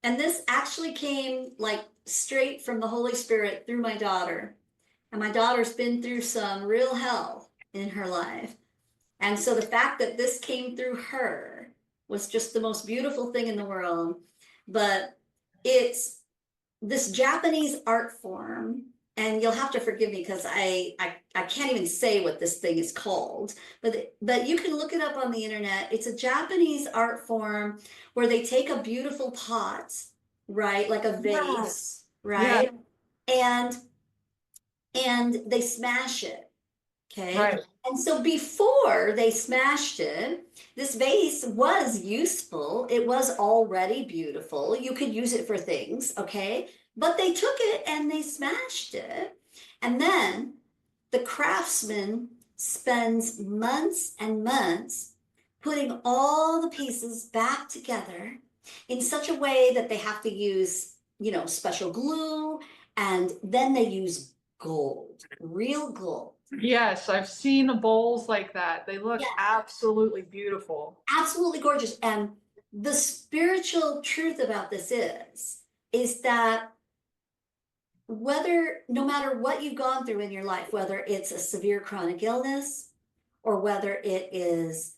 this actually came like straight from the Holy Spirit through my daughter. And my daughter's been through some real hell in her life. And so the fact that this came through her was just the most beautiful thing in the world. But it's this Japanese art form, and you'll have to forgive me because I can't even say what this thing is called, but you can look it up on the internet. It's a Japanese art form where they take a beautiful pot, right, like a vase, right, and they smash it, okay, Right. And so before they smashed it, this vase was useful. It was already beautiful. You could use it for things, okay? But they took it and they smashed it. And then the craftsman spends months and months putting all the pieces back together in such a way that they have to use, special glue, and then they use gold, real gold. Yes, I've seen the bowls like that. They look absolutely beautiful. Absolutely gorgeous. And the spiritual truth about this is that no matter what you've gone through in your life, whether it's a severe chronic illness or whether it is,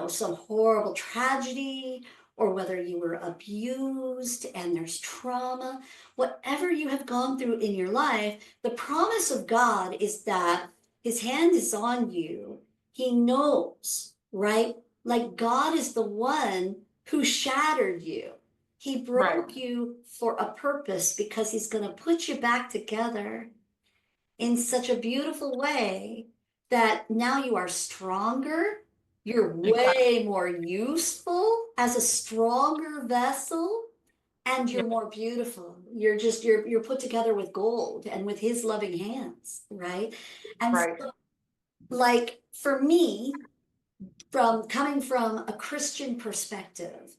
some horrible tragedy, or whether you were abused and there's trauma, whatever you have gone through in your life, the promise of God is that His hand is on you. He knows, right? Like God is the one who shattered you. He broke you for a purpose because He's going to put you back together in such a beautiful way that now you are stronger. You're way more useful as a stronger vessel, and you're more beautiful. You're put together with gold and with His loving hands, right? And so, like, for me, coming from a Christian perspective,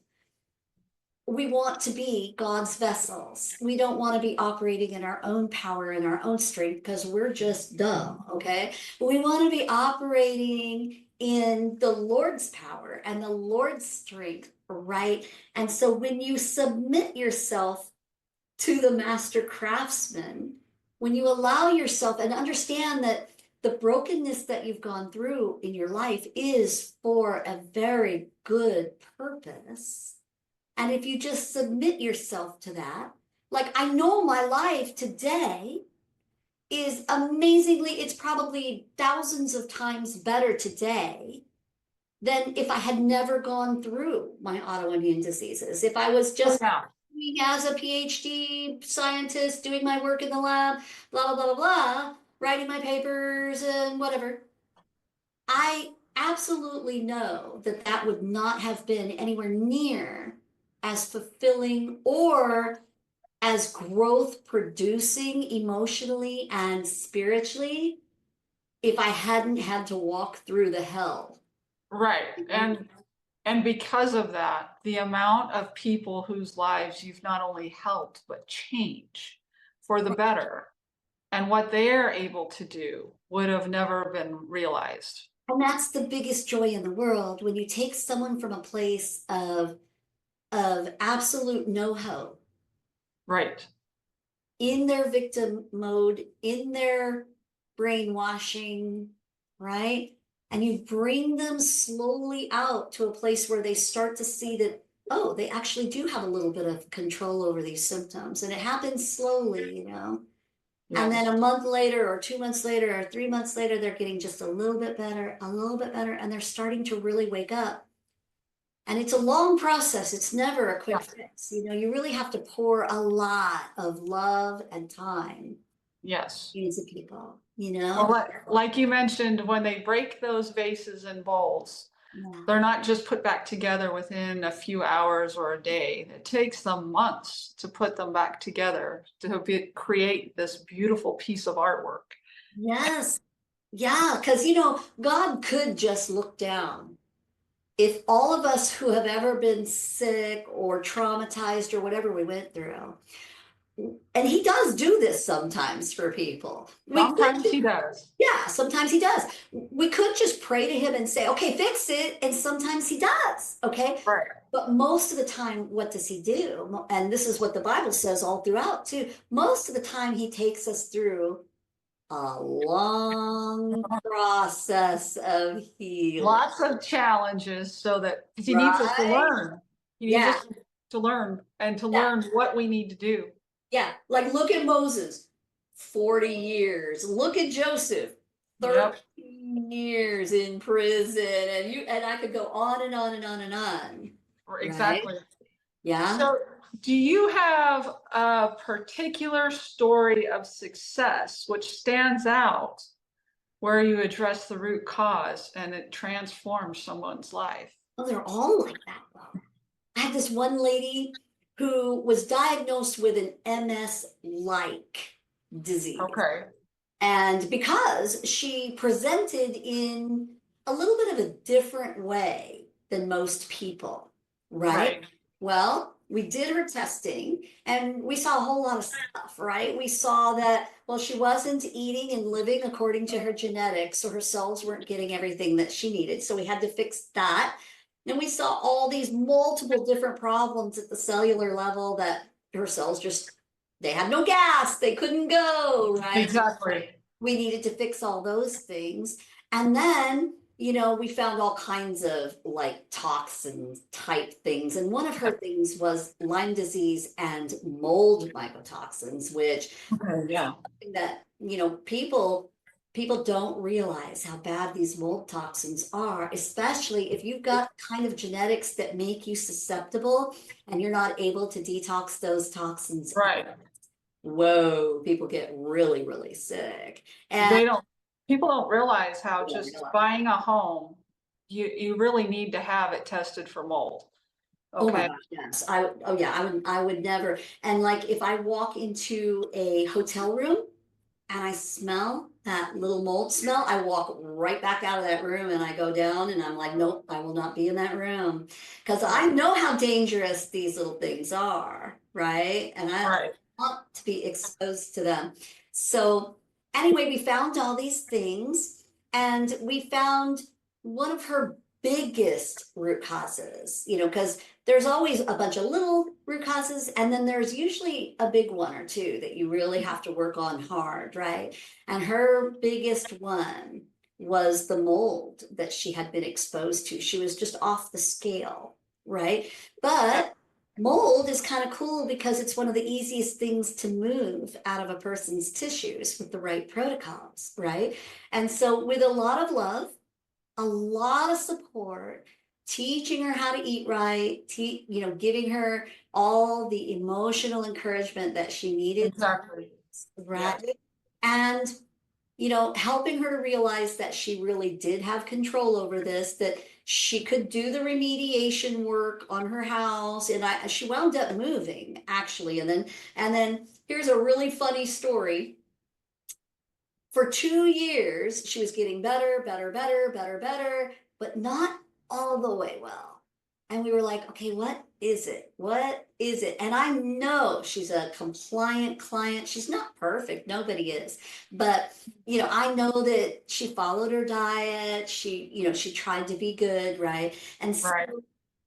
we want to be God's vessels. We don't want to be operating in our own power and our own strength because we're just dumb, okay? But we want to be operating in the Lord's power and the Lord's strength, right? And so when you submit yourself to the master craftsman, when you allow yourself and understand that the brokenness that you've gone through in your life is for a very good purpose. And if you just submit yourself to that, like I know my life today is amazingly, it's probably thousands of times better today than if I had never gone through my autoimmune diseases. If I was just doing as a PhD scientist, doing my work in the lab, blah, blah, blah, blah, blah, writing my papers and whatever, I absolutely know that that would not have been anywhere near as fulfilling or as growth producing emotionally and spiritually if I hadn't had to walk through the hell. Right. And because of that, the amount of people whose lives you've not only helped but change for the better, and what they're able to do would have never been realized. And that's the biggest joy in the world, when you take someone from a place of absolute no hope, Right. in their victim mode, in their brainwashing, right? And you bring them slowly out to a place where they start to see that, oh, they actually do have a little bit of control over these symptoms. And it happens slowly, you know? And then a month later, or 2 months later, or 3 months later, they're getting just a little bit better, and they're starting to really wake up. And it's a long process. It's never a quick fix. You know, you really have to pour a lot of love and time Yes. into people, you know? Well, like you mentioned, when they break those vases and bowls, Yeah. they're not just put back together within a few hours or a day. It takes them months to put them back together to create this beautiful piece of artwork. Yes. Yeah. Because, you know, God could just look down. If all of us who have ever been sick or traumatized or whatever we went through, and he does do this sometimes for people. Sometimes he does. Yeah, sometimes he does. We could just pray to him and say, okay, fix it. And sometimes he does. Okay. Right. But most of the time, what does he do? And this is what the Bible says all throughout, too. Most of the time, he takes us through a long process of healing. Lots of challenges so that he needs us to Right? learn. He needs Yeah. us to learn and to Yeah. learn what we need to do. Yeah. Like, look at Moses, 40 years. Look at Joseph, 13 years in prison. And I could go on and on and on and on. Exactly. Right? Yeah. So, do you have a particular story of success which stands out where you address the root cause and it transforms someone's life? Oh, they're all like that, though. I had this one lady who was diagnosed with an MS-like disease. Okay. And because she presented in a little bit of a different way than most people, right? Well, we did her testing and we saw a whole lot of stuff, right? We saw that, well, she wasn't eating and living according to her genetics, so her cells weren't getting everything that she needed. So we had to fix that. And we saw all these multiple different problems at the cellular level that her cells just, they had no gas, they couldn't go, right? Exactly. We needed to fix all those things. And then, you know, we found all kinds of like toxin type things. And one of her things was Lyme disease and mold mycotoxins, which that, you know, people don't realize how bad these mold toxins are, especially if you've got kind of genetics that make you susceptible and you're not able to detox those toxins. Right. Whoa, people get really, really sick. And people don't realize how just buying a home, you really need to have it tested for mold. oh my Okay. gosh, yes. I would never. And like if I walk into a hotel room and I smell that little mold smell, I walk right back out of that room and I go down and I'm like, nope, I will not be in that room. Because I know how dangerous these little things are, right? And I want to be exposed to them. So anyway, we found all these things and we found one of her biggest root causes, you know, because there's always a bunch of little root causes, and then there's usually a big one or two that you really have to work on hard, right? And her biggest one was the mold that she had been exposed to. She was just off the scale, right? But mold is kind of cool because it's one of the easiest things to move out of a person's tissues with the right protocols, right? And so with a lot of love, a lot of support, teaching her how to eat right, you know, giving her all the emotional encouragement that she needed. Exactly. Right. Yeah. And, you know, helping her to realize that she really did have control over this, that she could do the remediation work on her house. And she wound up moving actually. And then here's a really funny story. For 2 years, she was getting better, but not all the way well. And we were like, okay, what is it? What is it? And I know she's a compliant client. She's not perfect. Nobody is. But, you know, I know that she followed her diet. She, you know, she tried to be good, right? And Right.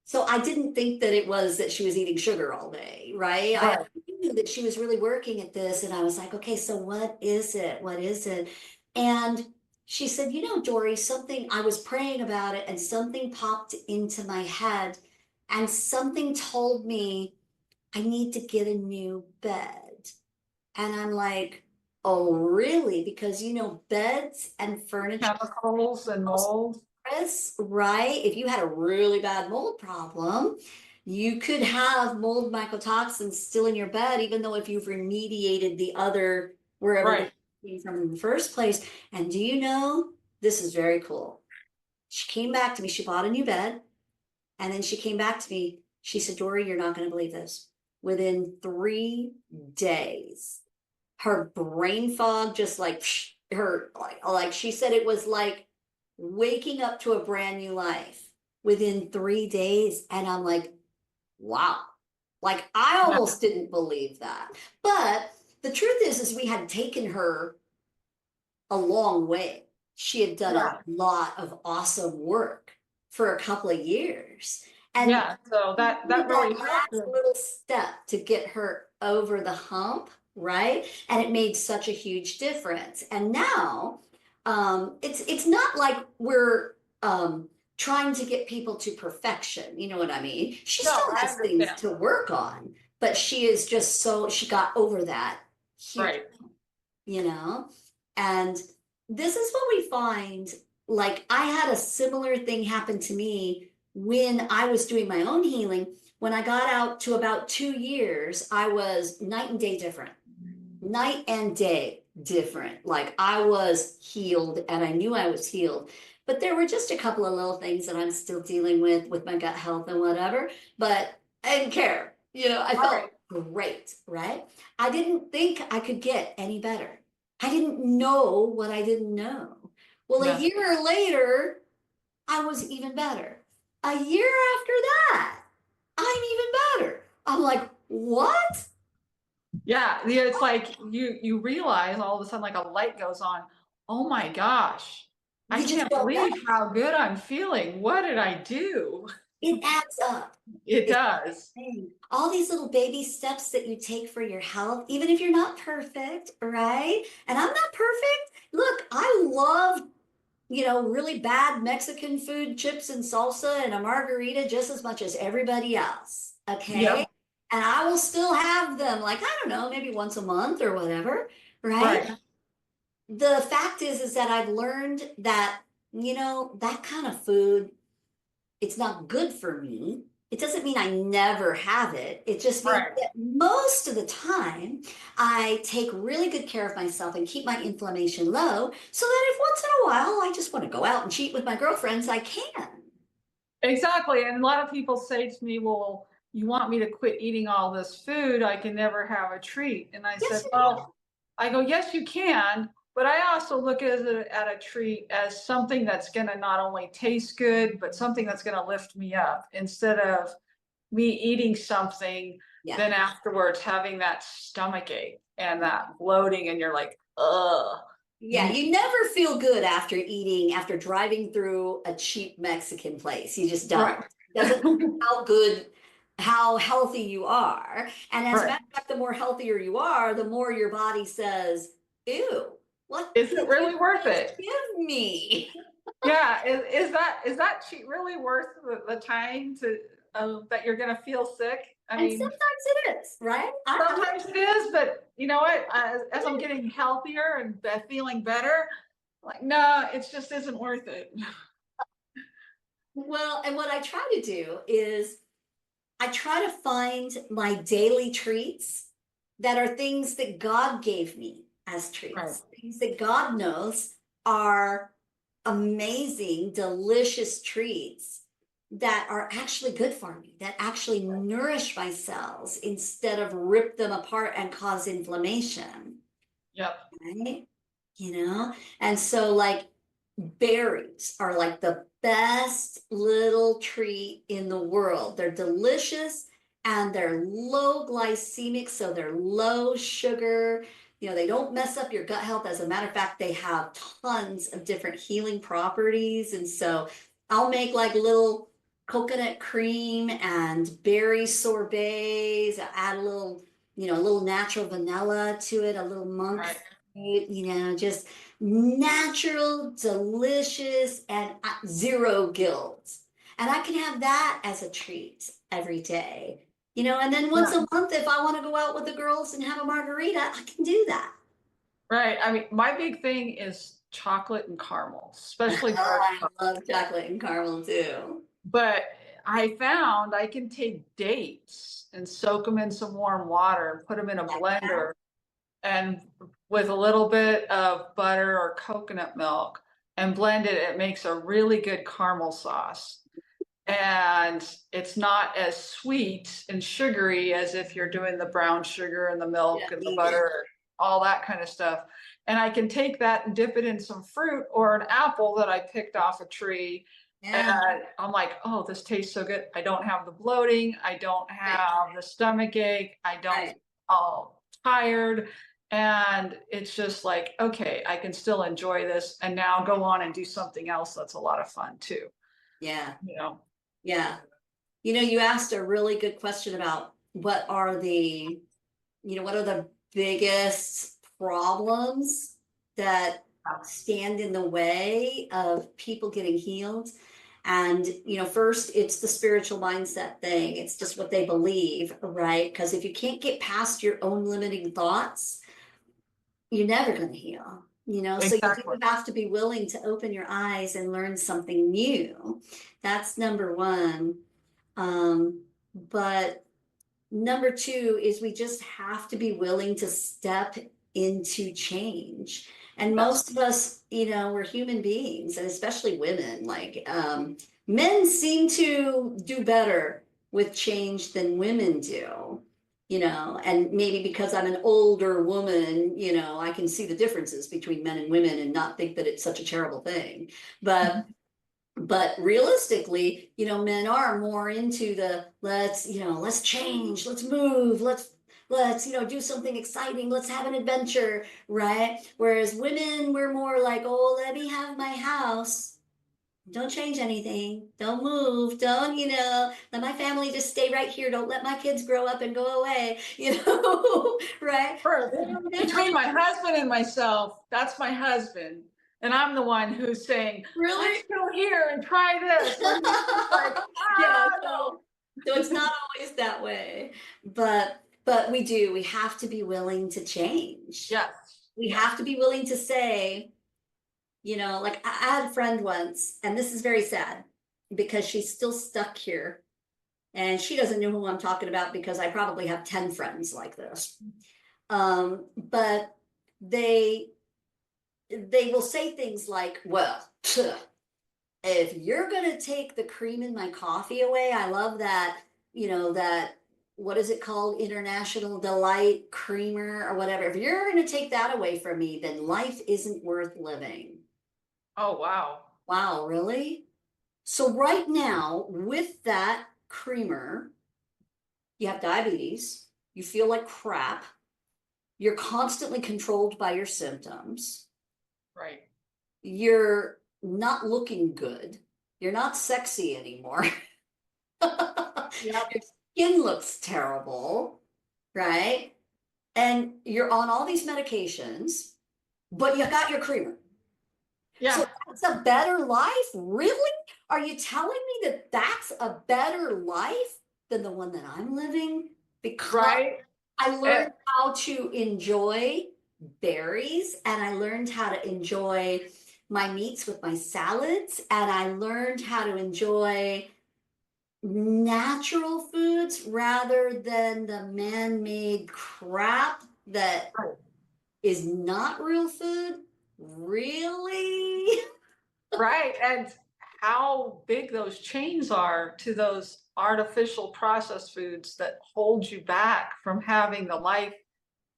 so I didn't think that it was that she was eating sugar all day, right? I Right. knew that she was really working at this, and I was like, okay, so what is it? What is it? And she said, you know, Dory, something, I was praying about it, and something popped into my head, and something told me I need to get a new bed. And I'm like, oh, really? Because, you know, beds and furniture, Chemicals and mold. right? If you had a really bad mold problem, you could have mold mycotoxins still in your bed, even though if you've remediated the other, wherever Right. they came from in the first place. And do you know, this is very cool. She came back to me, she bought a new bed, and then she came back to me. She said, Dory, you're not going to believe this. Within 3 days, her brain fog just like her, like she said, it was like waking up to a brand new life within 3 days. And I'm like, wow. Like I Yeah. almost didn't believe that. But the truth is we had taken her a long way. She had done Yeah. a lot of awesome work for a couple of years. And Yeah. So that that really last helped. little step to get her over the hump, right? And it made such a huge difference. And now, it's not like we're trying to get people to perfection. You know what I mean? She No, still I has things understand. to work on, but she is just she got over that huge, Right. you know? And this is what we find. Like, I had a similar thing happen to me when I was doing my own healing. When I got out to about 2 years, I was night and day different. Night and day different. Like, I was healed and I knew I was healed. But there were just a couple of little things that I'm still dealing with my gut health and whatever. But I didn't care. You know, I felt Right. great, right? I didn't think I could get any better. I didn't know what I didn't know. Well, a Yeah. year later, I was even better. A year after that, I'm even better. I'm like, what? Yeah. Yeah. It's like you realize all of a sudden like a light goes on. Oh my gosh. I You just can't felt better. believe how good I'm feeling. What did I do? It adds up. It It's does. insane. All these little baby steps that you take for your health, even if you're not perfect, right? And I'm not perfect. Look, I love, you know, really bad Mexican food, chips and salsa and a margarita just as much as everybody else. Okay. Yep. And I will still have them, like, I don't know, maybe once a month or whatever, right? Right. The fact is that I've learned that, you know, that kind of food, it's not good for me. It doesn't mean I never have it. It just means Right. that most of the time I take really good care of myself and keep my inflammation low so that if once in a while I just want to go out and cheat with my girlfriends, I can. Exactly. And a lot of people say to me, well, you want me to quit eating all this food? I can never have a treat. And I Yes, said, you can. well, I go, yes, you can. But I also look at a treat as something that's going to not only taste good, but something that's going to lift me up instead of me eating something, Yeah. then afterwards having that stomach ache and that bloating. And you're like, ugh. Yeah, you never feel good after eating, after driving through a cheap Mexican place. You just don't. Right. It doesn't matter how good, how healthy you are. And as a Right. matter of fact, the more healthier you are, the more your body says, ew, what Is it did really you worth just it? give me? Yeah. Is that really worth the time to that you're gonna feel sick? I And mean, sometimes it is, right? sometimes it is, but you know what? As I'm getting healthier and feeling better, like no, it just isn't worth it. Well, and what I try to do is I try to find my daily treats that are things that God gave me as Right. treats, things that God knows are amazing, delicious treats that are actually good for me, that actually nourish my cells instead of rip them apart and cause inflammation, Yep. right? And so like berries are like the best little treat in the world. They're delicious and they're low glycemic, so they're low sugar. They don't mess up your gut health. As a matter of fact, they have tons of different healing properties. And so I'll make like little coconut cream and berry sorbets. I add a little natural vanilla to it, a little monk Right. fruit, just natural, delicious, and zero guilt. And I can have that as a treat every day. And then once Yeah. a month, if I want to go out with the girls and have a margarita, I can do that. Right. I mean, my big thing is chocolate and caramel, especially dark I chocolate. love chocolate and caramel too. But I found I can take dates and soak them in some warm water and put them in a Like that. blender and with a little bit of butter or coconut milk and blend it, it makes a really good caramel sauce. And it's not as sweet and sugary as if you're doing the brown sugar and the You milk don't and the need it. butter, all that kind of stuff. And I can take that and dip it in some fruit or an apple that I picked off a tree. Yeah. And I'm like, oh, this tastes so good. I don't have the bloating. I don't Right. have the stomach ache. I don't Right. feel all tired. And it's just like, okay, I can still enjoy this and now go on and do something else that's a lot of fun too, Yeah. you know? Yeah. You asked a really good question about what are the biggest problems that stand in the way of people getting healed. And, first, it's the spiritual mindset thing. It's just what they believe, right? Because if you can't get past your own limiting thoughts, you're never going to heal. So you do Exactly. have to be willing to open your eyes and learn something new. That's number one. But number two is we just have to be willing to step into change. And Yes. most of us, we're human beings, and especially women. Like men seem to do better with change than women do. And maybe because I'm an older woman, I can see the differences between men and women and not think that it's such a terrible thing. But realistically, men are more into the let's change, let's move, let's do something exciting, let's have an adventure, right? Whereas women, we're more like, oh, let me have my house. Don't change anything. Don't move. Don't, let my family just stay right here. Don't let my kids grow up and go away, right? Between my husband and myself, that's my husband. And I'm the one who's saying, Really? let's go here and try this. And he's just like, Yeah, no. so it's not always that way. But we have to be willing to change. Yes. We have to be willing to say, like I had a friend once, and this is very sad because she's still stuck here. And she doesn't know who I'm talking about because I probably have 10 friends like this. But they will say things like, well, if you're going to take the cream in my coffee away, I love that, that, what is it called? International Delight Creamer or whatever. If you're going to take that away from me, then life isn't worth living. Oh, wow. Wow, really? So right now, with that creamer, you have diabetes, you feel like crap, you're constantly controlled by your symptoms, Right. you're not looking good. You're not sexy anymore. Yep. Your skin looks terrible, right? And you're on all these medications, but you got your creamer. So Yeah. that's a better life? Really? Are you telling me that that's a better life than the one that I'm living? Because Right. I Eh, learned how to enjoy berries, and I learned how to enjoy my meats with my salads, and I learned how to enjoy natural foods rather than the man-made crap that right. is not real food. Really? Right. And how big those chains are to those artificial processed foods that hold you back from having the life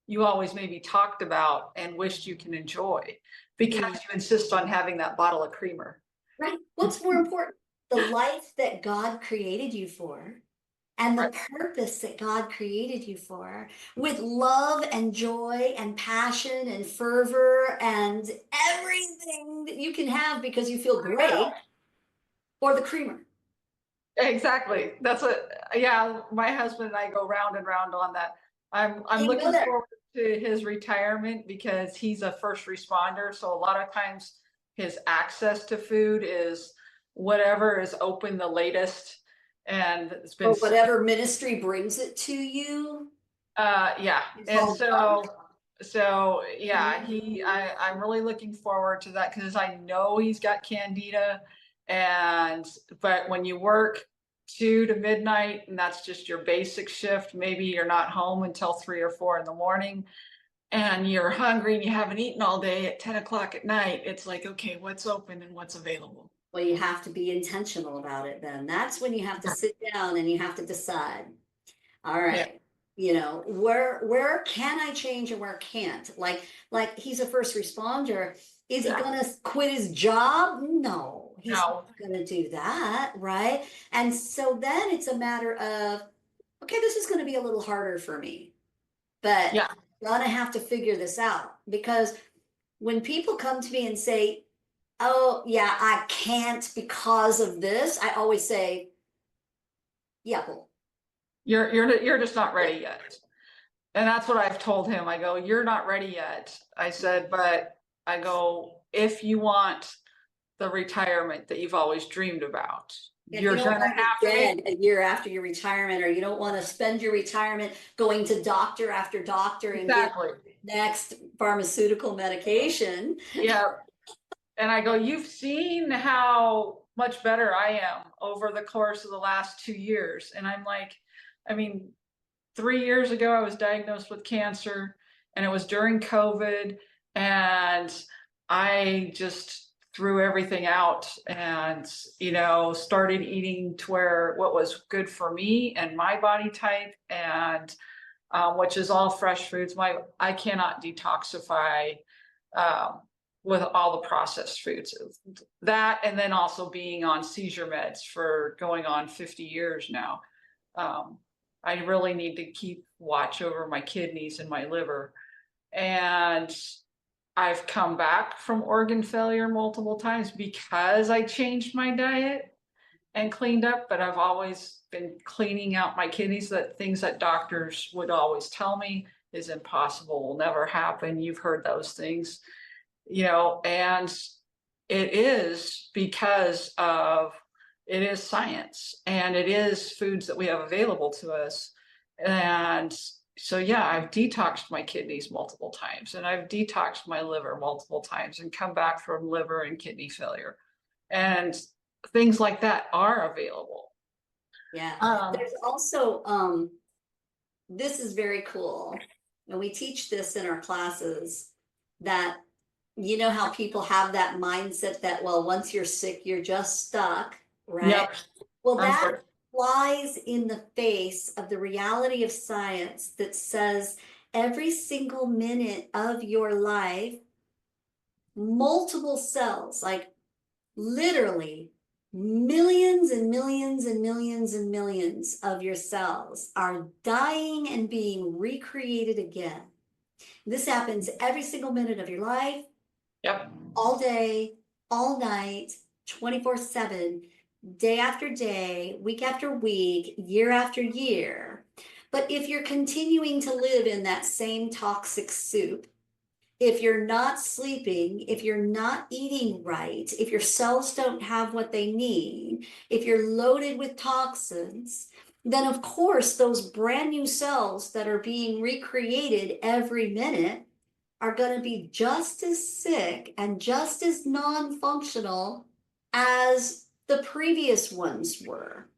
you always maybe talked about and wished you can enjoy because Yeah. you insist on having that bottle of creamer. Right. What's more important? The life that God created you for and the Right. purpose that God created you for with love and joy and passion and fervor and everything that you can have because you feel great, or the creamer. Exactly. That's what, yeah, my husband and I go round and round on that. I'm You go looking there. forward to his retirement because he's a first responder. So a lot of times his access to food is whatever is open the latest. And it's been, Or whatever ministry brings it to you. yeah. It's And all done. so yeah, I'm really looking forward to that because I know he's got candida. But when you work 2 to midnight and that's just your basic shift, maybe you're not home until 3 or 4 in the morning and you're hungry and you haven't eaten all day at 10 o'clock at night. It's like, okay, what's open and what's available? Well, you have to be intentional about it then. That's when you have to sit down and you have to decide. All Yeah. right. You know, where can I change and where can't? Like he's a first responder. Is he Yeah. gonna quit his job? No, he's not No. gonna do that, right? And so then it's a matter of, okay, this is gonna be a little harder for me, but Yeah. I'm gonna have to figure this out because when people come to me and say, oh yeah, I can't because of this, I always say, yeah, well, You're just not ready yet. And that's what I've told him. I go, you're not ready yet. I said, but I go, if you want the retirement that you've always dreamed about, if you you're don't gonna want to be have to make dead a year after your retirement, or you don't want to spend your retirement going to doctor after doctor and get exactly. next pharmaceutical medication. Yeah. And I go, you've seen how much better I am over the course of the last 2 years. And I'm like, I mean, 3 years ago, I was diagnosed with cancer and it was during COVID. And I just threw everything out and, started eating to where what was good for me and my body type and which is all fresh foods. I cannot detoxify um, with all the processed foods. That and then also being on seizure meds for going on 50 years now. Um, I really need to keep watch over my kidneys and my liver. And I've come back from organ failure multiple times because I changed my diet and cleaned up, but I've always been cleaning out my kidneys, that things that doctors would always tell me is impossible, will never happen. You've heard those things, and it is because of it is science and it is foods that we have available to us. And so, yeah, I've detoxed my kidneys multiple times and I've detoxed my liver multiple times and come back from liver and kidney failure. And things like that are available. Yeah. Um, There's also, this is very cool. And we teach this in our classes that, you know, how people have that mindset that, well, once you're sick, you're just stuck, right? yep. Well, that Unfor- flies in the face of the reality of science that says every single minute of your life, multiple cells, like literally millions and millions and millions and millions of your cells are dying and being recreated again. This happens every single minute of your life, Yep. all day, all night, 24/7, day after day, week after week, year after year. But if you're continuing to live in that same toxic soup, if you're not sleeping, if you're not eating right, if your cells don't have what they need, if you're loaded with toxins, then of course those brand new cells that are being recreated every minute are going to be just as sick and just as non-functional as the previous ones were,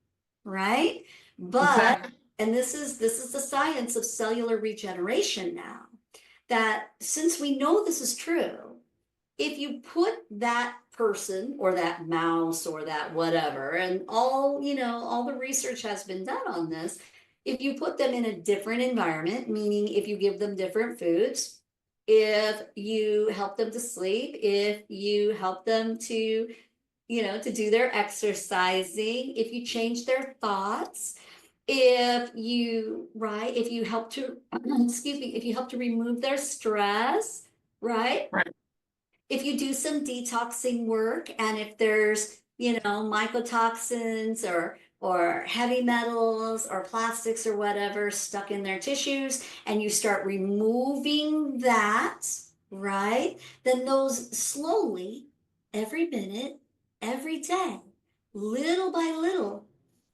right? But, Exactly. and this is the science of cellular regeneration now, that since we know this is true, if you put that person or that mouse or that whatever, and all the research has been done on this, if you put them in a different environment, meaning if you give them different foods, if you help them to sleep, if you help them to, to do their exercising, if you change their thoughts, if you help to, excuse me, if you help to remove their stress, right? Right. If you do some detoxing work, and if there's, mycotoxins or heavy metals or plastics or whatever stuck in their tissues, and you start removing that, right? Then those slowly, every minute, every day, little by little,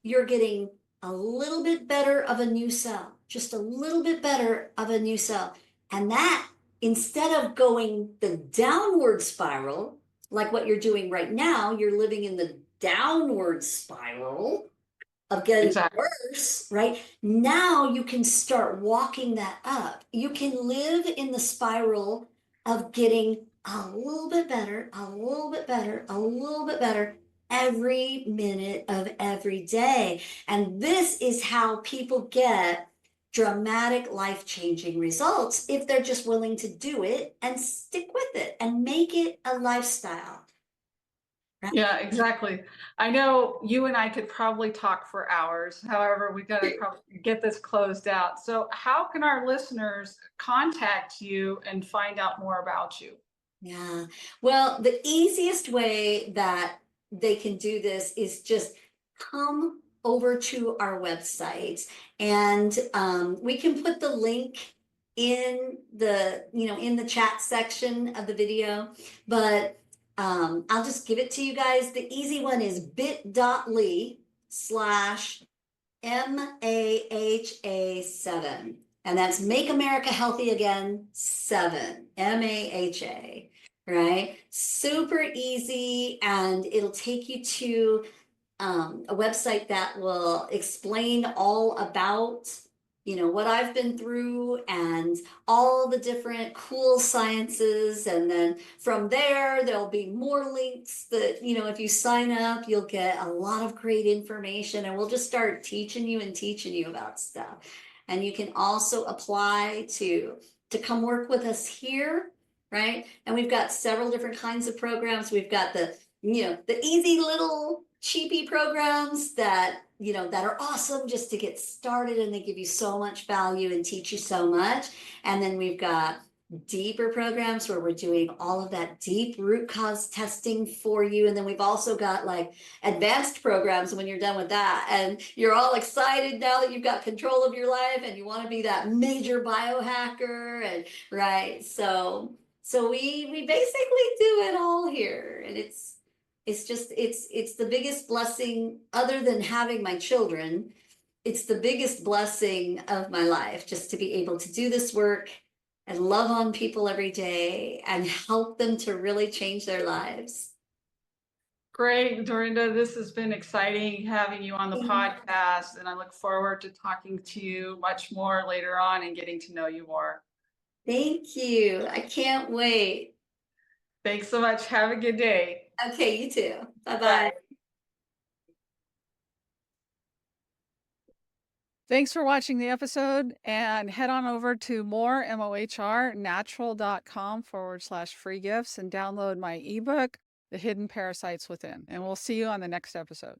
you're getting a little bit better of a new cell, just a little bit better of a new cell. And that, instead of going the downward spiral, like what you're doing right now, you're living in the downward spiral of getting Exactly. worse, right? Now you can start walking that up. You can live in the spiral of getting a little bit better, a little bit better, a little bit better every minute of every day. And this is how people get dramatic, life-changing results if they're just willing to do it and stick with it and make it a lifestyle. Right? Yeah, exactly. I know you and I could probably talk for hours. However, we got to probably get this closed out. So, how can our listeners contact you and find out more about you? Yeah. Well, the easiest way that they can do this is just come over to our website, and we can put the link in the chat section of the video, but I'll just give it to you guys. The easy one is bit.ly/MAHA7. And that's Make America Healthy Again 7, MAHA, right? Super easy, and it'll take you to a website that will explain all about, what I've been through and all the different cool sciences. And then from there, there'll be more links that, if you sign up, you'll get a lot of great information, and we'll just start teaching you about stuff. And you can also apply to come work with us here, right? And we've got several different kinds of programs. We've got the easy little cheapy programs that are awesome just to get started, and they give you so much value and teach you so much. And then we've got deeper programs where we're doing all of that deep root cause testing for you. And then we've also got like advanced programs when you're done with that and you're all excited now that you've got control of your life and you want to be that major biohacker, and right. So we basically do it all here, and it's the biggest blessing, other than having my children. It's the biggest blessing of my life, just to be able to do this work and love on people every day and help them to really change their lives. Great, Dorinda. This has been exciting having you on the podcast, and I look forward to talking to you much more later on and getting to know you more. Thank you. I can't wait. Thanks so much. Have a good day. Okay, you too. Bye-bye. Bye. Thanks for watching the episode, and head on over to Mohr, MOHR, natural.com/free gifts and download my ebook, The Hidden Parasites Within. And we'll see you on the next episode.